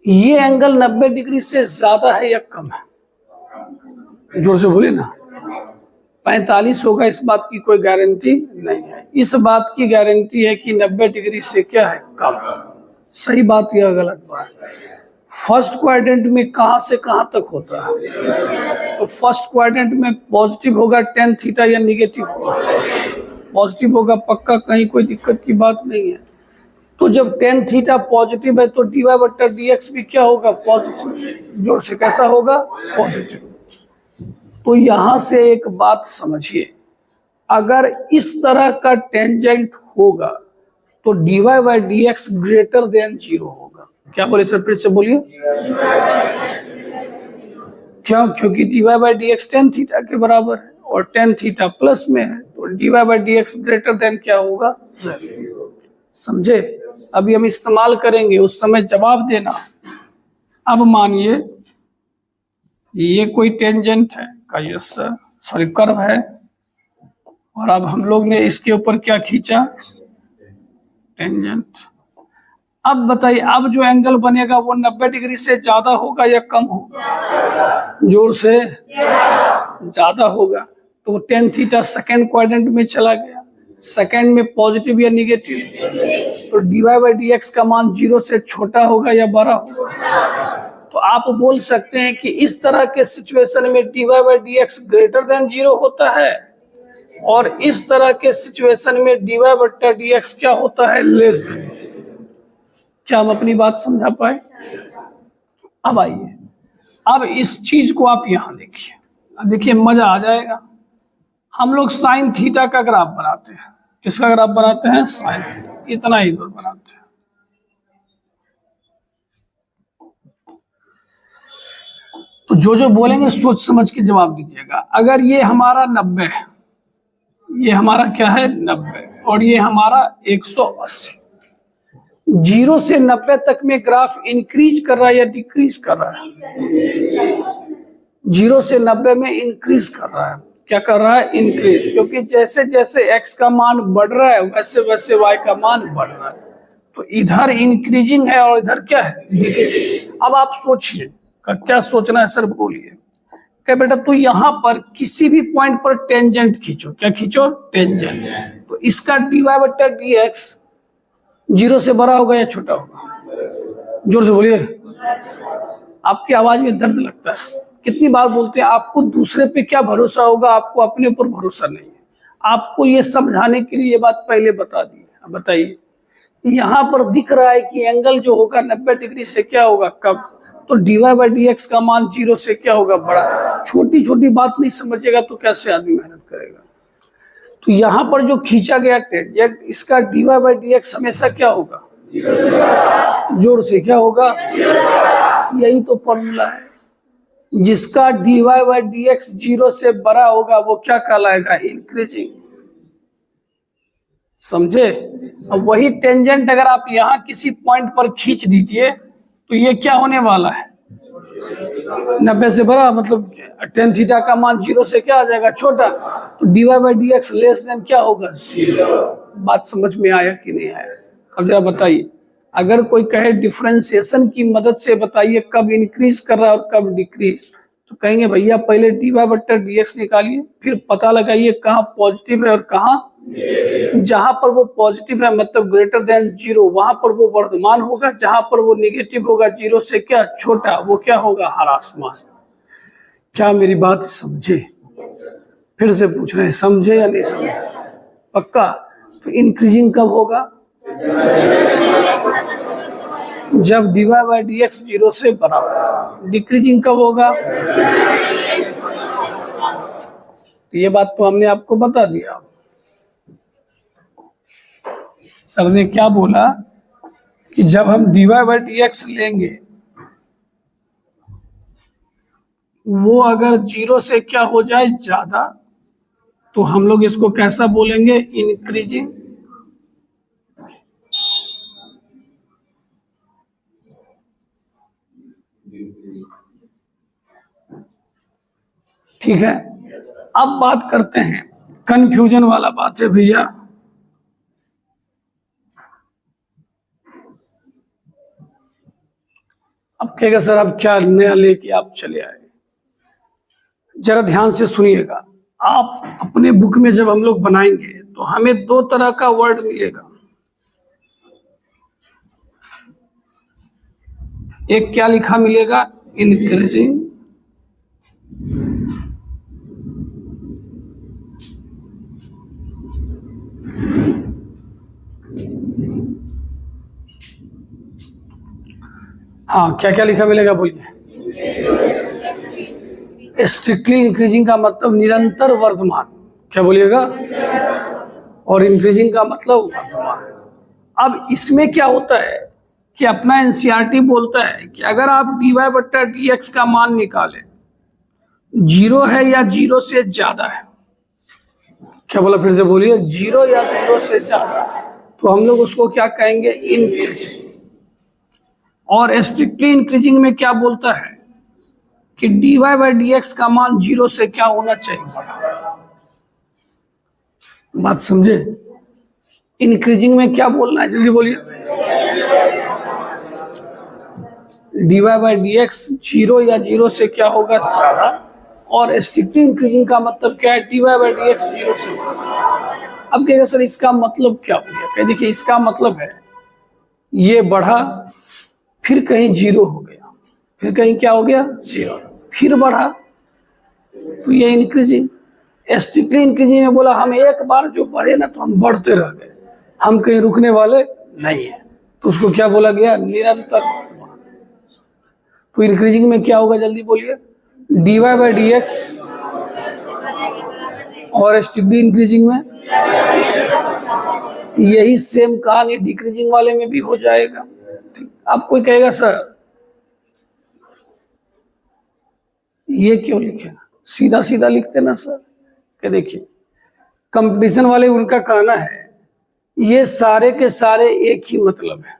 ये एंगल 90 डिग्री से ज्यादा है या कम है, जोर से बोलिए ना। 45 होगा, इस बात की कोई गारंटी नहीं है। इस बात की गारंटी है कि 90 डिग्री से क्या है, कम। सही बात या गलत बात? फर्स्ट क्वाड्रेंट में कहां से कहां तक होता है, तो फर्स्ट क्वाड्रेंट में पॉजिटिव होगा tan थीटा या निगेटिव होगा, पॉजिटिव होगा पक्का, कहीं कोई दिक्कत की बात नहीं है। तो जब tan थीटा पॉजिटिव है तो dy बट्टा dx भी क्या होगा, पॉजिटिव। जोर से कैसा होगा, पॉजिटिव। तो यहां से एक बात समझिए, अगर इस तरह का टेंजेंट होगा तो dy by dx greater than 0 होगा। क्या बोले सर, फिर से बोलिए, क्यों, क्योंकि dy by dx tan theta के बराबर है और tan थीटा प्लस में है, तो dy by dx greater than क्या होगा, 0। समझे? अभी हम इस्तेमाल करेंगे, उस समय जवाब देना। अब मानिए ये कोई टेंजेंट है का, यस सर, सॉरी कर्व है, और अब हम लोग ने इसके ऊपर क्या खींचा, टेंजेंट। अब बताइए, अब जो एंगल बनेगा वो 90 डिग्री से ज्यादा होगा या कम होगा? जोर से ज्यादा होगा। तो tan थीटा सेकेंड क्वाड्रेंट में चला गया, सेकेंड में पॉजिटिव या निगेटिव, तो dy/dx का मान 0 से छोटा होगा या बड़ा होगा? तो आप बोल सकते हैं कि इस तरह के सिचुएशन में dy/dx ग्रेटर देन 0 होता है, और इस तरह के सिचुएशन में dy/dx क्या होता है, लेस देन। क्या हम अपनी बात समझा पाए? अब आइए, अब इस चीज को आप यहां देखिए, देखिए मजा आ जाएगा। हम लोग साइन थीटा का ग्राफ बनाते हैं। किसका ग्राफ बनाते हैं? Sine theta. इतना ही दूर बनाते हैं। तो जो जो बोलेंगे सोच समझ के जवाब दीजिएगा। अगर ये हमारा 90 है, ये हमारा क्या है 90, और ये हमारा 180, 0 से 90 तक में ग्राफ इंक्रीज कर रहा है या डिक्रीज कर रहा है? 0 से 90 में इंक्रीज कर रहा है। क्या कर रहा है? इंक्रीज। क्योंकि जैसे जैसे x का मान बढ़ रहा है वैसे वैसे y का मान बढ़ रहा है। तो इधर इंक्रीजिंग है और इधर क्या है? डिक्रीजिंग। अब आप सोचिए, क्या सोचना है सर? बोलिए। क्या बेटा, तू यहाँ पर किसी भी पॉइंट पर टेंजेंट खींचो। क्या खींचो? टेंजेंट। तो इसका dy/dx 0 से बड़ा होगा या छोटा होगा? जोर से बोलिए। आपकी आवाज में दर्द लगता है। कितनी बार बोलते हैं आपको दूसरे पे क्या भरोसा होगा, आपको अपने ऊपर भरोसा नहीं है। आपको ये समझाने के लिए ये बात पहले बता दी। अब बताइए, यहाँ पर दिख रहा है कि एंगल जो होगा 90 डिग्री से क्या होगा, कब? तो dy/dx का मान 0 से क्या होगा, बड़ा। छोटी छोटी बात नहीं समझेगा तो कैसे आदमी मेहनत करेगा? तो यहाँ पर जो खींचा गया टेंजेंट, इसका dy/dx हमेशा क्या होगा? जोर से क्या होगा? यही तो फॉर्मूला है। जिसका dy/dx 0 से बड़ा होगा वो क्या कहलाएगा? इंक्रीजिंग। समझे? अब वही टेंजेंट अगर आप यहाँ किसी पॉइंट पर खींच दीजिए तो ये क्या होने वाला है? 90 से बड़ा, मतलब tan थीटा का मान 0 से क्या आ जाएगा? छोटा। तो dy/dx लेस देन क्या होगा? 0। बात समझ में आया कि नहीं आया? अब जरा बताइए, अगर कोई कहे डिफरेंशिएशन की मदद से बताइए कब इंक्रीज कर रहा है और कब डिक्रीज, तो कहेंगे भैया पहले dy/dx निकालिए, फिर पता लगाइए कहाँ पॉजिटिव है और कहाँ। जहां पर वो पॉजिटिव है मतलब ग्रेटर देन 0, वहां पर वो वर्धमान होगा। जहां पर वो निगेटिव होगा 0 से क्या छोटा, वो क्या होगा? ह्रासमान। क्या मेरी बात समझे? फिर से पूछ रहे हैं, समझे या नहीं समझे? पक्का? तो इंक्रीजिंग कब होगा? जब dy/dx 0 से बड़ा होगा। डिक्रीजिंग कब होगा? तो ये बात तो हमने आपको बता दिया। सर ने क्या बोला कि जब हम dy/dx लेंगे वो अगर 0 से क्या हो जाए, ज्यादा, तो हम लोग इसको कैसा बोलेंगे? इंक्रीजिंग। ठीक है। अब बात करते हैं, कंफ्यूजन वाला बात है भैया। अब कहेगा सर अब क्या नया लेके आप चले आए? जरा ध्यान से सुनिएगा। आप अपने बुक में जब हम लोग बनाएंगे तो हमें 2 तरह का वर्ड मिलेगा। एक क्या लिखा मिलेगा? इंक्रीजिंग। हाँ, क्या क्या लिखा मिलेगा बोलिए? स्ट्रिक्टली इंक्रीजिंग का मतलब निरंतर वर्धमान। क्या बोलिएगा? और इंक्रीजिंग का मतलब वर्धमान। अब इसमें क्या होता है कि अपना एनसीईआरटी बोलता है कि अगर आप dy/dx का मान निकालें, 0 है या 0 से ज्यादा है। क्या बोला? फिर से बोलिए। 0 या 0 से ज्यादा, तो हम लोग उसको क्या कहेंगे? इंक्रीजिंग। और स्ट्रिक्टली इंक्रीजिंग में क्या बोलता है कि dy/dx का मान 0 से क्या होना चाहिए? बात समझे? इंक्रीजिंग में क्या बोलना है, जल्दी बोलिए। dy by D x zero या जीरो से क्या होगा, सारा। और स्ट्रिक्टली इंक्रीजिंग का मतलब क्या है, dy by D x zero से। अब कहेगा सर इसका मतलब क्या हो गया, कह देखिए इसका मतलब है ये बढ़ा, फिर कहीं जीरो हो गया, फिर कहीं क्या हो गया, जीरो, फिर बढ़ा, तो ये इंक्रीजिंग। स्ट्रिक्टली इंक्रीजिंग में बोला हम एक बार जो बढ़े ना तो हम बढ़ते रह गए, हम कहीं रुकने वाले नहीं है, तो उसको क्या बोला गया, निरंतर। तो इंक्रीजिंग में क्या होगा, जल्दी बोलिए। dy बाई डी एक्स, और स्ट्रिक्टली इंक्रीजिंग में यही सेम कहानी डिक्रीजिंग वाले में भी हो जाएगा। अब कोई कहेगा सर ये क्यों लिखे, सीधा सीधा लिखते ना सर। कि देखिए कंपटीशन वाले उनका कहना है ये सारे के सारे एक ही मतलब है,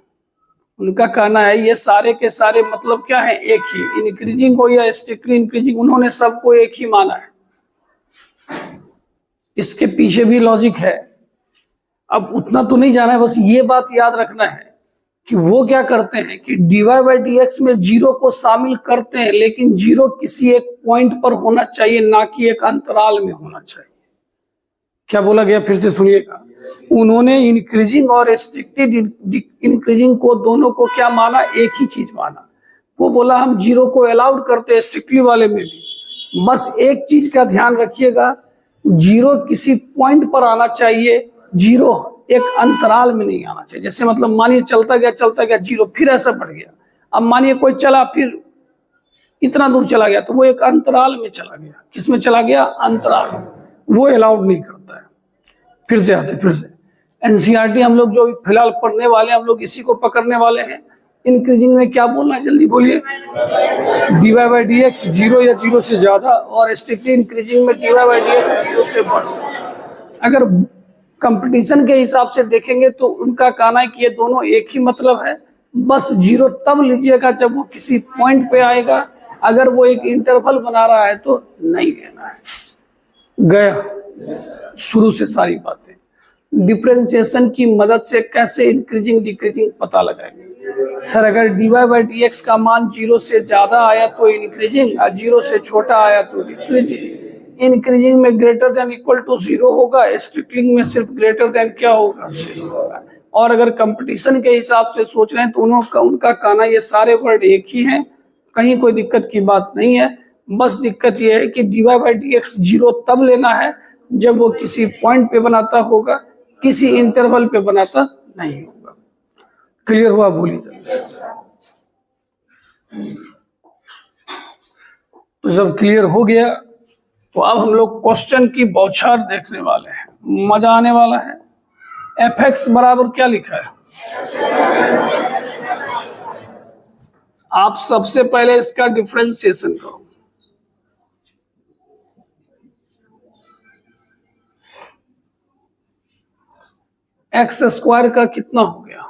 उनका कहना है ये सारे के सारे मतलब क्या है, एक ही। इंक्रीजिंग हो या स्ट्रिक्टली इंक्रीजिंग, उन्होंने सबको एक ही माना है। इसके पीछे भी लॉजिक है, अब उतना तो नहीं जाना है, बस ये बात याद रखना है कि वो क्या करते हैं कि dy बाई डी एक्स में जीरो को शामिल करते हैं, लेकिन जीरो किसी एक पॉइंट पर होना चाहिए, ना कि एक अंतराल में होना चाहिए। क्या बोला गया, फिर से सुनिएगा। उन्होंने इंक्रीजिंग और स्ट्रिक्टली इंक्रीजिंग को दोनों को क्या माना, एक ही चीज माना। वो बोला हम जीरो को अलाउड करते हैं स्ट्रिक्टली वाले में भी, बस एक चीज का ध्यान रखिएगा, जीरो किसी पॉइंट पर आना चाहिए, जीरो एक अंतराल में नहीं आना चाहिए। जैसे मतलब मानिए चलता गया जीरो, फिर ऐसा बढ़ गया। अब मानिए कोई चला फिर इतना दूर चला गया, तो वो एक अंतराल में चला गया। किस में चला गया, अंतराल में, वो अलाउड नहीं करता है। फिर से आते, फिर से एनसीईआरटी हम लोग जो फिलहाल पढ़ने वाले हैं, हम लोग इसी को पकड़ने वाले हैं। इंक्रीजिंग में क्या बोलना है, जल्दी बोलिए। dy by D x zero या जीरो से ज्यादा, और स्ट्रिक्टली इंक्रीजिंग में dy by D x zero से बढ़। अगर कंपटीशन के हिसाब से देखेंगे तो उनका कहना है कि ये दोनों एक ही मतलब है, बस जीरो तब लीजिएगा जब वो किसी पॉइंट पे आएगा, अगर वो एक इंटरवल बना रहा है तो नहीं लेना है। गया शुरू से सारी बातें। डिफरेंशिएशन की मदद से कैसे इंक्रीजिंग डिक्रीजिंग पता लगाएंगे, सर अगर dy बाई डी एक्स का मान जीरो से ज्यादा आया तो इंक्रीजिंग, और जीरो से छोटा आया तो डिक्रीजिंग। इंक्रीजिंग में greater than equal to zero होगा, स्ट्रिक्टली में सिर्फ ग्रेटर देन क्या होगा, जीरो होगा। और अगर कंपटीशन के हिसाब से सोच रहे हैं तो उनका कहना ये सारे वर्ड एक ही हैं, कहीं कोई दिक्कत की बात नहीं है। बस दिक्कत ये है कि dy by D x zero तब लेना है जब वो किसी पॉइंट पे बनाता होगा, किसी इंटरवल पे बनाता नहीं होगा। क्लियर हुआ, बोलिए। तो जब क्लियर हो गया तो अब हम लोग क्वेश्चन की बौछार देखने वाले हैं, मजा आने वाला है। fx बराबर क्या लिखा है, आप सबसे पहले इसका डिफरेंशिएशन करो। एक्स स्क्वायर का कितना हो गया,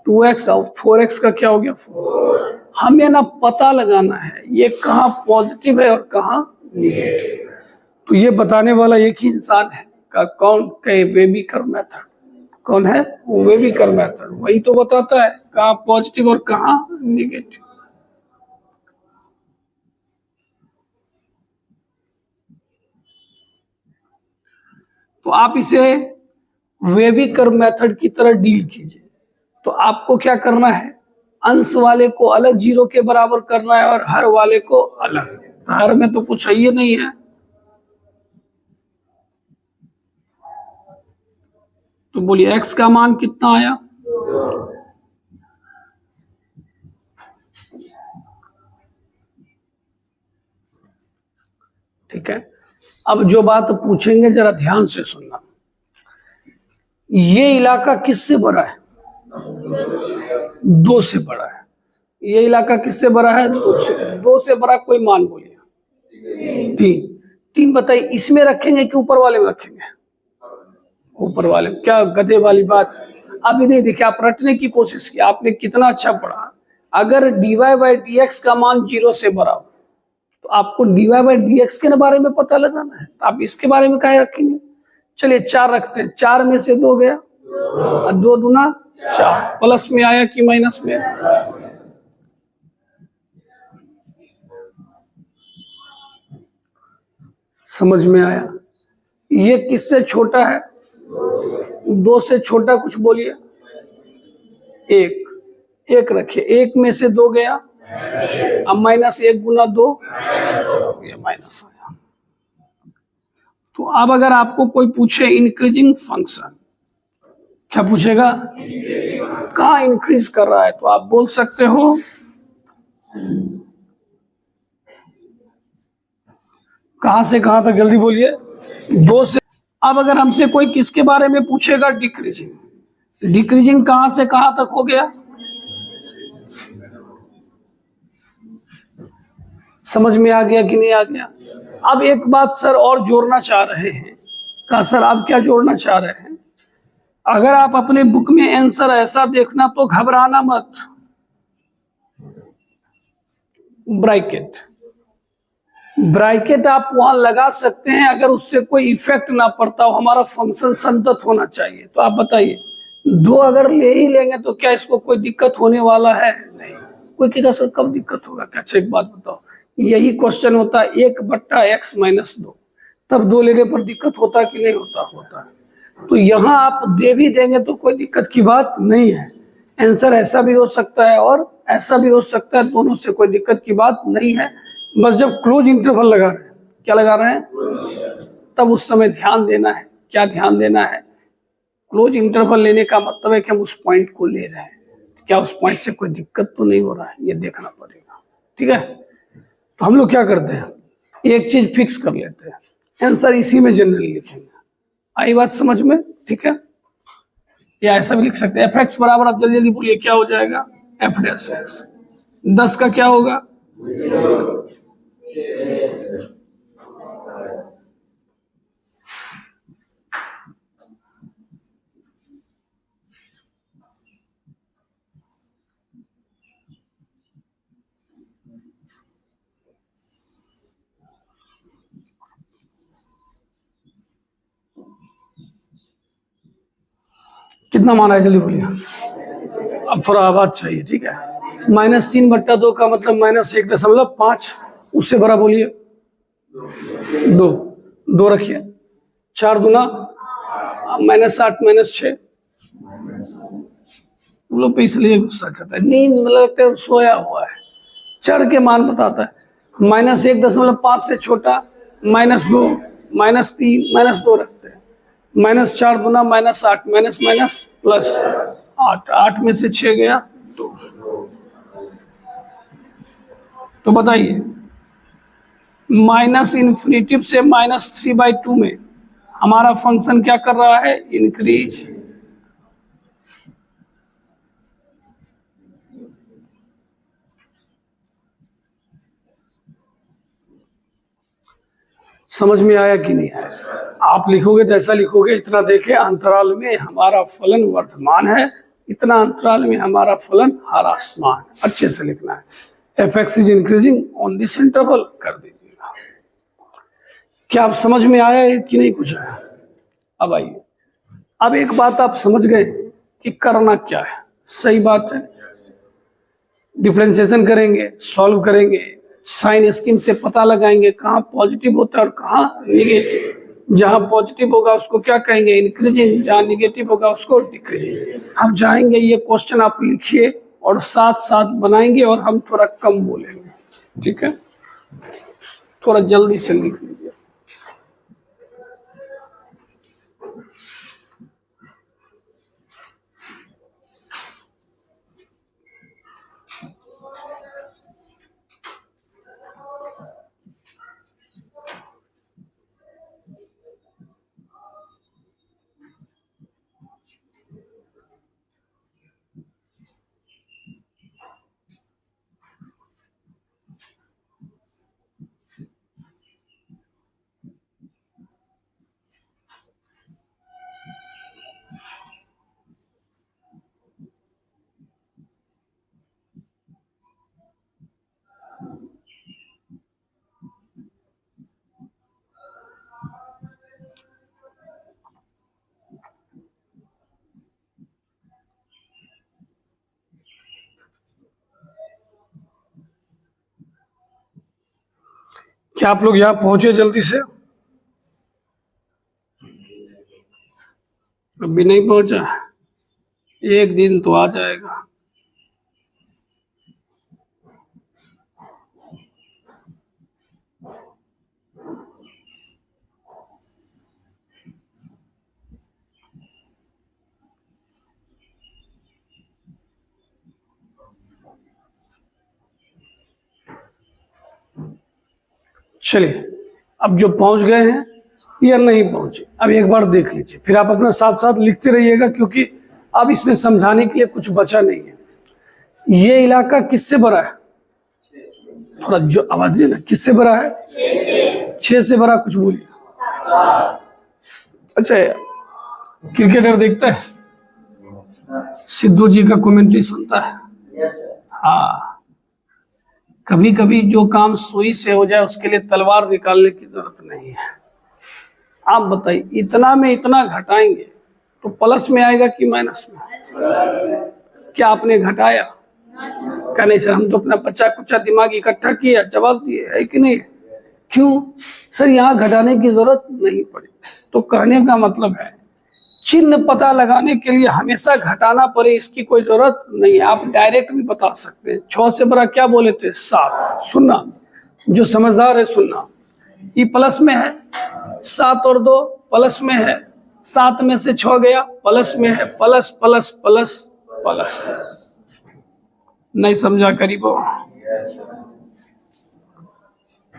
2x, और 4x का क्या हो गया, 4। हमें ना पता लगाना है ये कहाँ पॉजिटिव है और कहाँ निगेटिव। तो ये बताने वाला एक ही इंसान है का, कौन, वेबीकर मेथड। कौन है, वेबीकर मेथड, वही तो बताता है कहाँ पॉजिटिव और कहाँ निगेटिव। तो आप इसे वेबीकर मेथड की तरह डील कीजिए। तो आपको क्या करना है, अंश वाले को अलग जीरो के बराबर करना है और हर वाले को अलग। हर में तो कुछ है ही नहीं है, तो बोलिए x का मान कितना आया, ठीक है। अब जो बात पूछेंगे जरा ध्यान से सुनना। ये इलाका किससे बड़ा है, 2 से बड़ा है। ये इलाका किससे बड़ा है, 2 से। 2 से बड़ा कोई मान बोलिए, 3 बताइए, इसमें रखेंगे कि ऊपर वाले में रखेंगे, ऊपर वाले में। क्या गधे वाली बात, अभी नहीं देखिए, आप रटने की कोशिश की, आपने कितना अच्छा पढ़ा। अगर dy बाई डी एक्स का मान 0 से बड़ा हो तो आपको dy बाई डी एक्स के बारे में पता लगाना है, तो आप इसके बारे में क्या रखेंगे? चलिए 4 रखते हैं, 4 में से 2 गया और 2 दूना 4, प्लस में आया कि माइनस में? समझ में आया? ये किससे छोटा है? 2 से छोटा कुछ बोलिए। 1 रखिए, 1 में से 2 गया, अब माइनस 1 गुना 2, ये माइनस आया। तो अब अगर आपको कोई पूछे इंक्रीजिंग फंक्शन, क्या पूछेगा? कहाँ इंक्रीज कर रहा है, तो आप बोल सकते हो कहां से कहां तक, जल्दी बोलिए। 2 से। अब अगर हमसे कोई किसके बारे में पूछेगा? डिक्रीजिंग। डिक्रीजिंग कहां से कहां तक हो गया? समझ में आ गया कि नहीं आ गया? अब एक बात सर और जोड़ना चाह रहे हैं। कहा सर आप क्या जोड़ना चाह रहे हैं? अगर आप अपने बुक में आंसर ऐसा देखना तो घबराना मत। ब्रैकेट आप वहां लगा सकते हैं अगर उससे कोई इफेक्ट ना पड़ता हो, हमारा फंक्शन संतत होना चाहिए। तो आप बताइए, 2 अगर ले ही लेंगे तो क्या इसको कोई दिक्कत होने वाला है? नहीं। कोई कहेगा सर कब दिक्कत होगा? क्या? अच्छा एक बात बताओ, यही क्वेश्चन होता है 1/x - 2, तब 2 लेने पर दिक्कत होता कि नहीं होता? होता है। तो यहाँ आप दे भी देंगे तो कोई दिक्कत की बात नहीं है। आंसर ऐसा भी हो सकता है और ऐसा भी हो सकता है, दोनों से कोई दिक्कत की बात नहीं है। बस जब क्लोज इंटरवल लगा रहे हैं, क्या लगा रहे हैं, तब उस समय ध्यान देना है। क्या ध्यान देना है? क्लोज इंटरवल लेने का मतलब है कि हम उस पॉइंट को ले रहे हैं, क्या उस पॉइंट से कोई दिक्कत तो नहीं हो रहा है, ये देखना पड़ेगा। ठीक है, तो हम लोग क्या करते हैं, एक चीज फिक्स कर लेते हैं, आंसर इसी में जनरली लिखेंगे। आई बात समझ में? ठीक है, या ऐसा भी लिख सकते हैं f(x) बराबर, आप जल्दी जल्दी बोलिए क्या हो जाएगा, f'(x). 10 का क्या होगा? कितना माना है, जल्दी बोलिए। अब थोड़ा आवाज चाहिए। ठीक है, -3/2 का मतलब -1.5, उससे बड़ा बोलिए। 2 रखिए, 4 दूना -8 -6। लोग पे इसलिए गुस्सा चलता है, नींद में लगता है सोया हुआ है, चढ़ के मान बताता है। -1.5 से छोटा, -2 -3 -2 रखते हैं, -4 दूना -8, माइनस माइनस प्लस 8, 8 में से 6 गया 2। तो बताइए, -∞ से -3/2 में हमारा फंक्शन क्या कर रहा है, इंक्रीज। समझ में आया कि नहीं आया? आप लिखोगे तो ऐसा लिखोगे, इतना देखे अंतराल में हमारा फलन वर्धमान है, इतना अंतराल में हमारा फलन ह्रासमान। अच्छे से लिखना है, f(x) is increasing on this interval कर दीजिएगा। क्या आप समझ में आया कि नहीं कुछ आया? अब आइए, अब एक बात आप समझ गए कि करना क्या है। सही बात है, डिफरेंशिएशन करेंगे, सॉल्व करेंगे, साइन स्कीम से पता लगाएंगे कहाँ पॉजिटिव होता है और कहाँ निगेटिव। जहां पॉजिटिव होगा उसको क्या कहेंगे, इंक्रीजिंग, जहां निगेटिव होगा उसको डिक्रीजिंग। हम जाएंगे, ये क्वेश्चन आप लिखिए और साथ साथ बनाएंगे और हम थोड़ा कम बोलेंगे। ठीक है, थोड़ा जल्दी से लिख लीजिए। क्या आप लोग यहाँ पहुंचे जल्दी से? अभी नहीं पहुंचा, एक दिन तो आ जाएगा। चलिए, अब जो पहुंच गए हैं या नहीं पहुंचे, अब एक बार देख लीजिए, फिर आप अपना साथ साथ लिखते रहिएगा, क्योंकि अब इसमें समझाने के लिए कुछ बचा नहीं है। ये इलाका किससे भरा है? थोड़ा जो आवाज है ना, किससे भरा है? 6 से भरा। कुछ बोलिए। अच्छा, क्रिकेटर देखता है? सिद्धू जी का कमेंट्री सुनता है? हाँ, कभी कभी जो काम सुई से हो जाए उसके लिए तलवार निकालने की जरूरत नहीं है। आप बताइए, इतना में इतना घटाएंगे तो प्लस में आएगा कि माइनस में? क्या आपने घटाया? क्या नहीं सर, हम तो अपना बच्चा कुच्चा दिमाग इकट्ठा किया, जवाब दिए, है कि नहीं? क्यों सर, यहाँ घटाने की जरूरत नहीं पड़ी। तो कहने का मतलब है, चिन्ह पता लगाने के लिए हमेशा घटाना पड़े इसकी कोई जरूरत नहीं है। आप डायरेक्ट भी बता सकते हैं। 6 से बड़ा क्या बोले थे? 7। सुनना, जो समझदार है सुनना, ये प्लस में है, 7 और 2 प्लस में है, 7 में से 6 गया, प्लस में है, प्लस प्लस प्लस प्लस। नहीं समझा करीबो?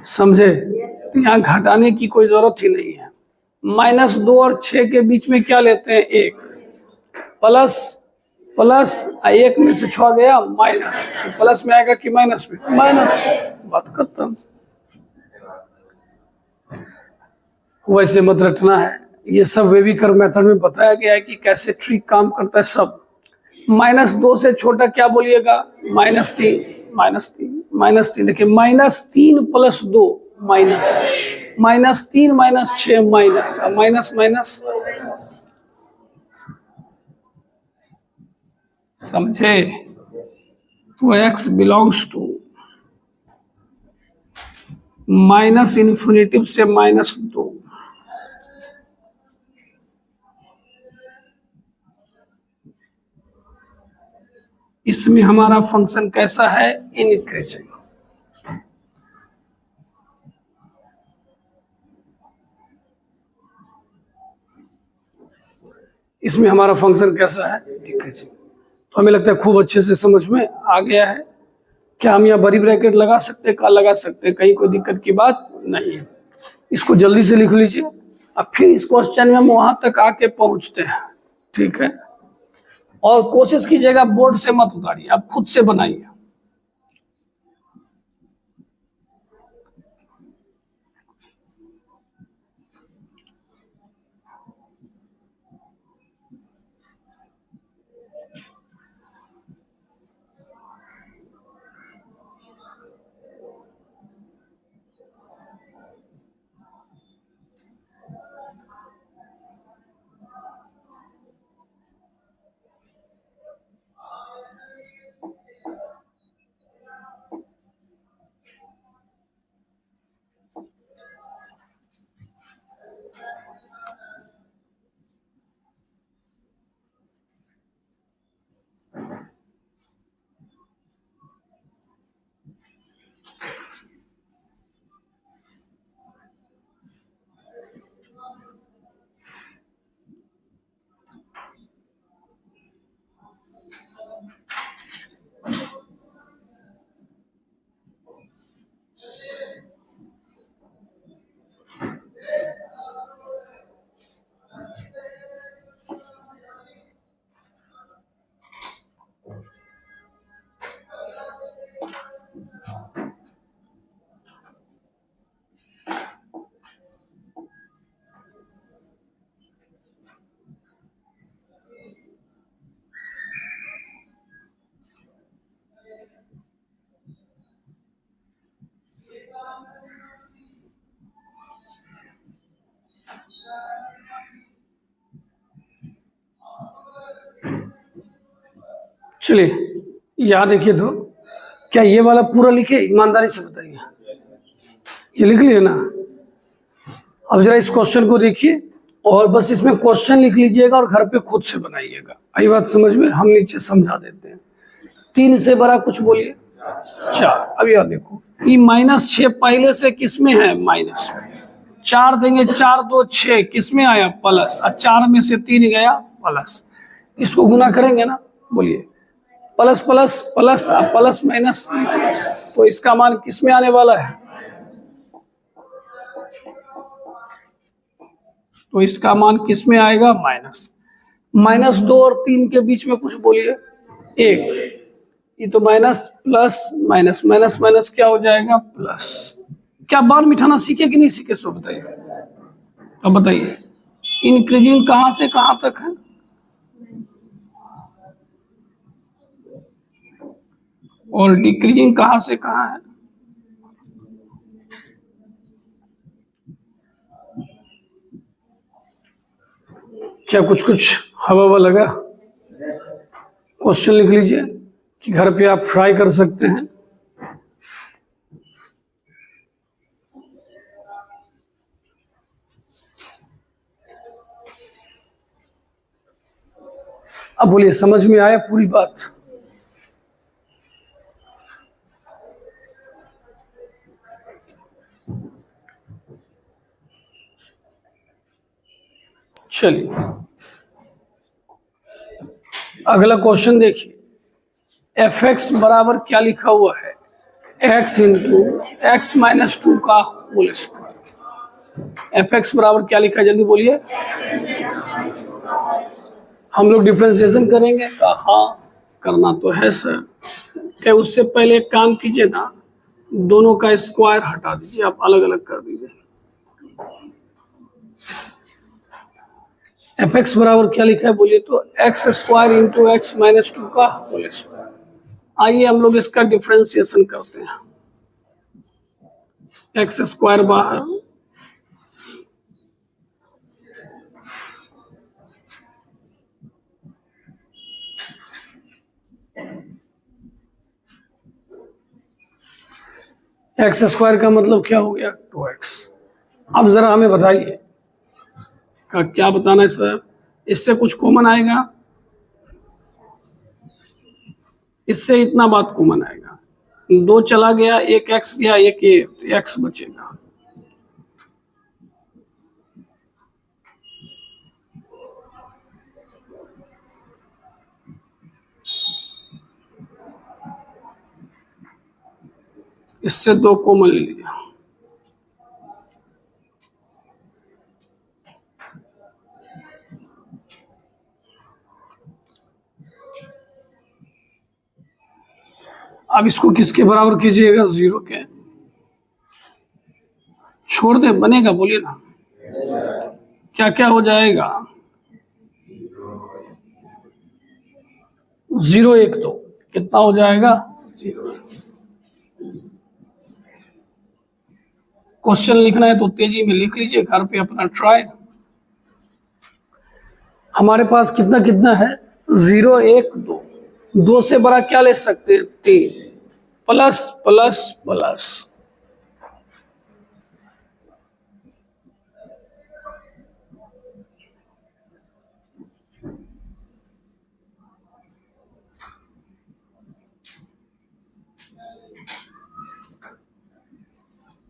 समझे? यहाँ घटाने की कोई जरूरत ही नहीं है। -2 और 6 के बीच में क्या लेते हैं? 1। प्लस प्लस 1 में से 6 गया, माइनस। तो प्लस में आएगा कि माइनस में? माइनस। बात खत्म। वैसे मत रटना है, ये सब वेविकर मेथड में बताया गया है कि कैसे ट्रिक काम करता है सब। -2 से छोटा क्या बोलिएगा? -3। -3 देखिए, -3 + 2 माइनस, -3 - 6 माइनस, माइनस माइनस। समझे? तो x belongs to minus infinity से -2। इसमें हमारा फंक्शन कैसा है? इंक्रीजिंग। इसमें हमारा फंक्शन कैसा है? डिक्रीजिंग। तो हमें लगता है खूब अच्छे से समझ में आ गया है। क्या हम यहाँ बड़ी ब्रैकेट लगा सकते हैं? का लगा सकते हैं, कहीं कोई दिक्कत की बात नहीं है। इसको जल्दी से लिख लीजिए, अब फिर इस क्वेश्चन में हम वहां तक आके पहुंचते हैं। ठीक है, और कोशिश कीजिएगा बोर्ड से मत उतारिए, आप खुद से बनाइए। चलिए यहाँ देखिए, तो क्या ये वाला पूरा लिखे? ईमानदारी से बताइए, ये लिख लिए ना। अब जरा इस क्वेश्चन को देखिए और बस इसमें क्वेश्चन लिख लीजिएगा और घर पे खुद से बनाइएगा। आई बात समझ में? हम नीचे समझा देते हैं। 3 से बड़ा कुछ बोलिए 4। अब यह देखो ये -6 पहले से किसमें है? माइनस। 4 देंगे, 4 2 6 किसमें आया? प्लस। और 4 में से 3 गया प्लस। इसको गुना करेंगे ना, बोलिए plus plus plus plus minus minus, तो इसका मान किसमें आने वाला है? तो इसका मान किसमें आएगा? माइनस। -2 और 3 के बीच में कुछ बोलिए 1। ये तो minus plus minus, minus minus क्या हो जाएगा? प्लस। क्या बाल मिठाना सीखे कि नहीं सीखे? सो बताइए। अब बताइए इंक्रीजिंग कहां से कहां तक है? और डिक्रीजिंग कहां से कहां है? क्या कुछ कुछ हवा हवा लगा? क्वेश्चन लिख लीजिए कि घर पे आप ट्राई कर सकते हैं। अब बोलिए समझ में आया पूरी बात? चलिए अगला क्वेश्चन देखिए। एफ एक्स बराबर क्या लिखा हुआ है? एक्स इंटू एक्स माइनस 2 का होल स्क्वायर। एफ एक्स बराबर क्या लिखा है? जल्दी बोलिए। हम लोग डिफ्रेंसिएशन करेंगे? हाँ करना तो है सर। क्या उससे पहले एक काम कीजिए ना, दोनों का स्क्वायर हटा दीजिए, आप अलग अलग कर दीजिए। एफ एक्स बराबर क्या लिखा है बोलिए तो? X square into x minus 2 का होल स्क्वायर। आइए हम लोग इसका डिफ्रेंसिएशन करते हैं। एक्स स्क्वायर बाहर, एक्स स्क्वायर का मतलब क्या हो गया? 2x। अब जरा हमें बताइए का क्या बताना है सर? इससे कुछ कॉमन आएगा? इससे इतना बात कॉमन आएगा, 2 चला गया, एक एक्स गया, एक एक्स बचेगा। इससे 2 कॉमन ले लिया। अब इसको किसके बराबर कीजिएगा? 0 के। छोड़ दे बनेगा? बोलिए ना क्या क्या हो जाएगा? 0 1 2 कितना हो जाएगा? 0। क्वेश्चन लिखना है तो तेजी में लिख लीजिए, घर पे अपना ट्राई। हमारे पास कितना कितना है? 0 1 2। 2 से बड़ा क्या ले सकते हैं? 3। Plus plus plus.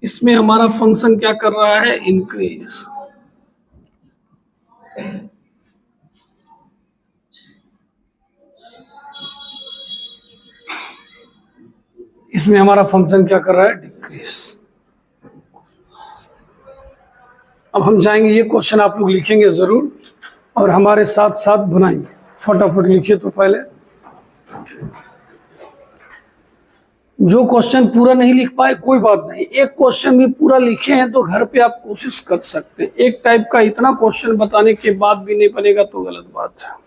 इसमें हमारा फंक्शन क्या कर रहा है? इंक्रीज। इसमें हमारा फंक्शन क्या कर रहा है? डिक्रीज। अब हम जाएंगे, ये क्वेश्चन आप लोग लिखेंगे जरूर और हमारे साथ साथ बनाएंगे। फटाफट लिखिए तो पहले। जो क्वेश्चन पूरा नहीं लिख पाए कोई बात नहीं, एक क्वेश्चन भी पूरा लिखे हैं तो घर पे आप कोशिश कर सकते हैं। एक टाइप का इतना क्वेश्चन बताने के बाद भी नहीं बनेगा तो गलत बात है।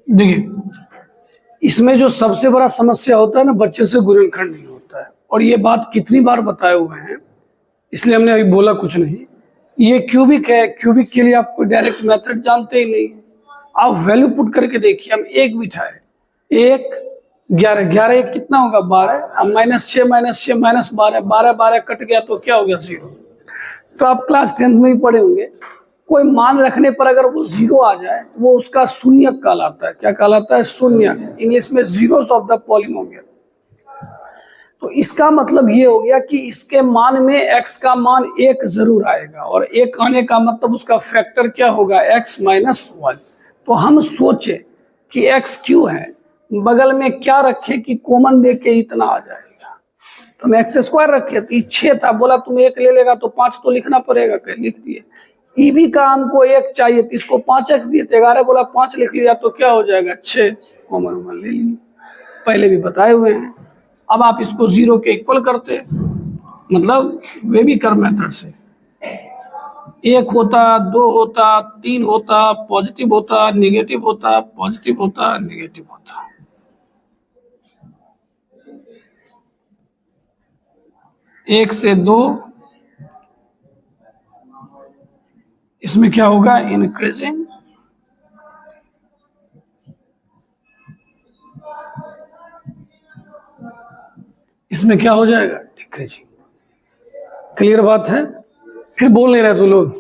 देखिए, इसमें जो सबसे बड़ा समस्या होता है ना, बच्चे से गुणनखंड नहीं होता है। और ये बात कितनी बार बताए हुए हैं, इसलिए हमने अभी बोला कुछ नहीं। ये क्यूबिक है, क्यूबिक के लिए आप कोई डायरेक्ट मेथड जानते ही नहीं है। आप वैल्यू पुट करके देखिए, हम एक बिठाए, 1 11 11 1 कितना होगा 12, अब -6 -6 -12 12 12 कट गया तो क्या हो गया 0। तो आप क्लास 10th में ही पढ़े होंगे, कोई मान रखने पर अगर वो 0 आ जाए तो वो उसका शून्य कहलाता है। क्या कहलाता है? शून्य। इंग्लिश में जीरोस ऑफ द पॉलिनोमियल। तो इसका मतलब ये हो गया कि इसके मान में x का मान 1 जरूर आएगा, और 1 आने का मतलब उसका फैक्टर क्या होगा? x - 1। तो हम सोचे कि x क्यों है, बगल में क्या रखे कि कॉमन दे के इतना आ जाएगा, तो हम x² रखे। तो 6 था, बोला तुम 1 ले लेगा तो 5 तो लिखना पड़ेगा, कह लिख दिए। EB का हमको 1 चाहिए तो इसको 5x दिए थे, 11 बोला 5 लिख लिया तो क्या हो जाएगा 6, कॉमन ले लिए, पहले भी बताए हुए हैं। अब आप इसको 0 के इक्वल करते, मतलब वेबिकर मेथड से 1 होता, 2 होता, 3 होता, पॉजिटिव होता, नेगेटिव होता, पॉजिटिव होता, नेगेटिव होता। एक से 2, इसमें क्या होगा? इंक्रीजिंग। इसमें क्या हो जाएगा? डिक्रीजिंग। क्लियर बात है? फिर बोल नहीं रहे तो लोग।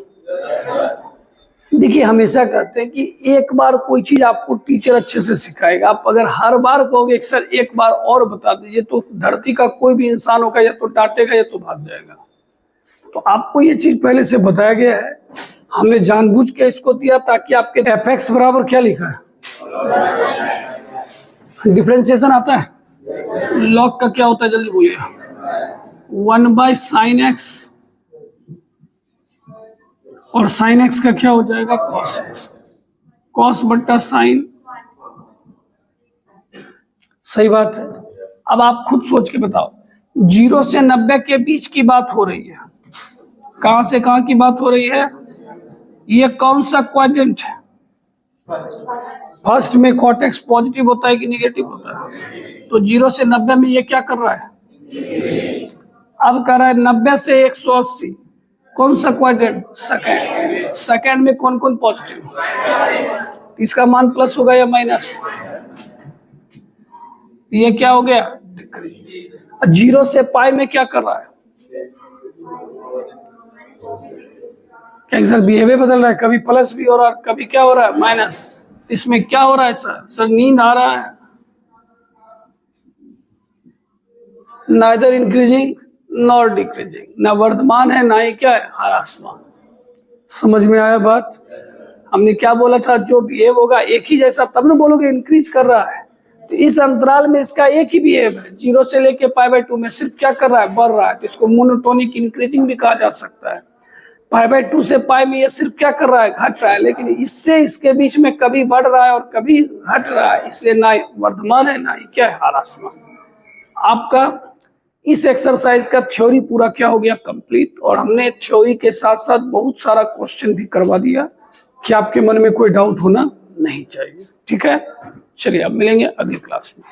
देखिए, हमेशा कहते हैं कि एक बार कोई चीज आपको टीचर अच्छे से सिखाएगा, आप अगर हर बार कहोगे सर एक बार और बता दीजिए, तो धरती का कोई भी इंसान होगा या तो डांटेगा या तो भाग जाएगा। तो आपको ये चीज पहले से बताया गया है, हमने जानबूझ के इसको दिया ताकि आपके fx बराबर क्या लिखा है? डिफरेंशिएशन आता है? लॉग का क्या होता है जल्दी बोलिए? 1/sin x, और sin x का क्या हो जाएगा? cos x, cos बट्टा sin। सही बात है। अब आप खुद सोच के बताओ, 0 से 90 के बीच की बात हो रही है, कहां से कहां की बात हो रही है? ये कौन सा क्वाड्रेंट है? फर्स्ट में cot x पॉजिटिव होता है कि नेगेटिव होता है? तो 0 से 90 में ये क्या कर रहा है? अब कर रहा है 90 से 180, कौन सा क्वाड्रेंट? सेकंड। सेकंड में कौन कौन पॉजिटिव? इसका मान प्लस होगा या माइनस? ये क्या हो गया? 0 से पाई में क्या कर रहा है? क्या सर बिहेवियर बदल रहा है, कभी प्लस भी हो रहा है, कभी क्या हो रहा है? माइनस। इसमें क्या हो रहा है सर? नींद आ रहा है, नाइदर इंक्रीजिंग नॉर डिक्रीजिंग, ना वर्धमान है ना ही क्या है? ह्रासमान। समझ में आया बात? हमने क्या बोला था? जो बिहेव होगा एक ही जैसा, तब ना बोलोगे इंक्रीज कर रहा है। तो इस अंतराल में इसका एक ही बिहेव है, 0 से लेके π/2 में सिर्फ क्या कर रहा है? बढ़ रहा है, तो इसको मोनोटोनिक इंक्रीजिंग भी कहा जा सकता है। π/2 से π में ये सिर्फ क्या कर रहा है? घट रहा है, लेकिन इससे इसके बीच में कभी बढ़ रहा है और कभी घट रहा है, इसलिए ना वर्धमान है ना ही क्या है? ह्रासमान। आपका इस एक्सरसाइज का थ्योरी पूरा क्या हो गया? कंप्लीट। और हमने थ्योरी के साथ साथ बहुत सारा क्वेश्चन भी करवा दिया कि आपके मन में कोई डाउट होना नहीं चाहिए। ठीक है, चलिए अब मिलेंगे अगली क्लास में।